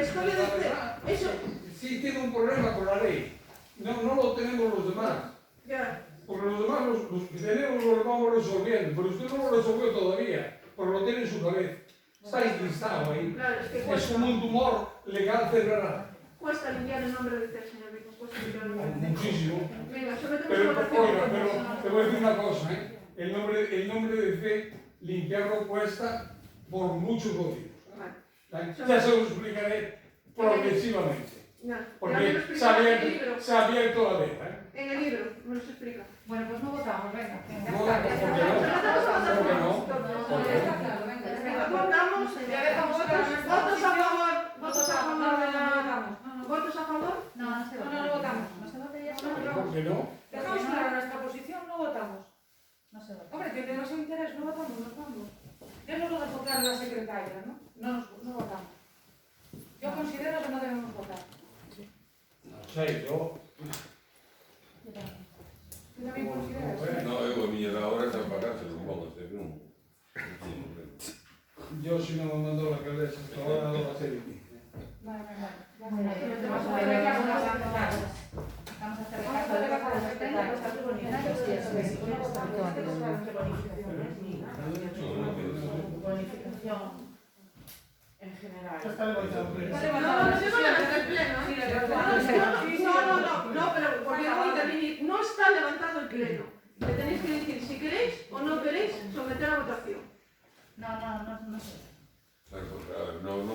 historia de usted. Eso. Sí, tiene un problema con la ley. No lo tenemos los demás. Ya. Porque los demás, los que tenemos, lo vamos resolviendo. Pero usted no lo resolvió todavía. Porque lo tiene en su cabeza. Está enquistado ahí. Claro, es que Es cuesta. como un tumor legal cerebral. Cuesta limpiar el nombre de usted, señor Vigo. Cuesta limpiar el nombre. Muchísimo. Venga, sometemos Pero, a votación. oiga, pero te voy a decir una cosa, ¿eh? El nombre de C, limpiarlo cuesta por muchos motivos. Vale. Ya se lo explicaré progresivamente. Ya. Ya me lo Porque explicará en el libro. se ha abierto la letra, ¿eh? En el libro, me lo explica. Bueno, pues no votamos, venga. No, ¿por qué no? ¿Por qué no? Venga, votamos. Votos a favor. Votos a favor de la... ¿Votos a favor? No se vota. No votamos. No se vota y ya está. ¿Por qué no? Dejamos clara nuestra posición, no votamos. No se vota. Hombre, que tenemos interés, no votamos, nos vamos. Yo no lo dejo claro a la secretaria, ¿no? No votamos. Yo considero que no debemos votar. No sé, yo... ¿Tú también consideras? No, eu a miña da hora está para casa, non vamos a ter non. Yo si no me mandó la alcaldesa, hasta ahora no va a ser difícil. Vale. Vamos a hacer Vamos a hacer caso de la secretaria. Bonificación en general. Ya está levantado, pero... No, se van a levantar el pleno. No, pero porque voy a intervenir. No está levantado el pleno. Le tenéis que decir si queréis o no queréis someter a votación. No se vota. Claro, porque, a ver, non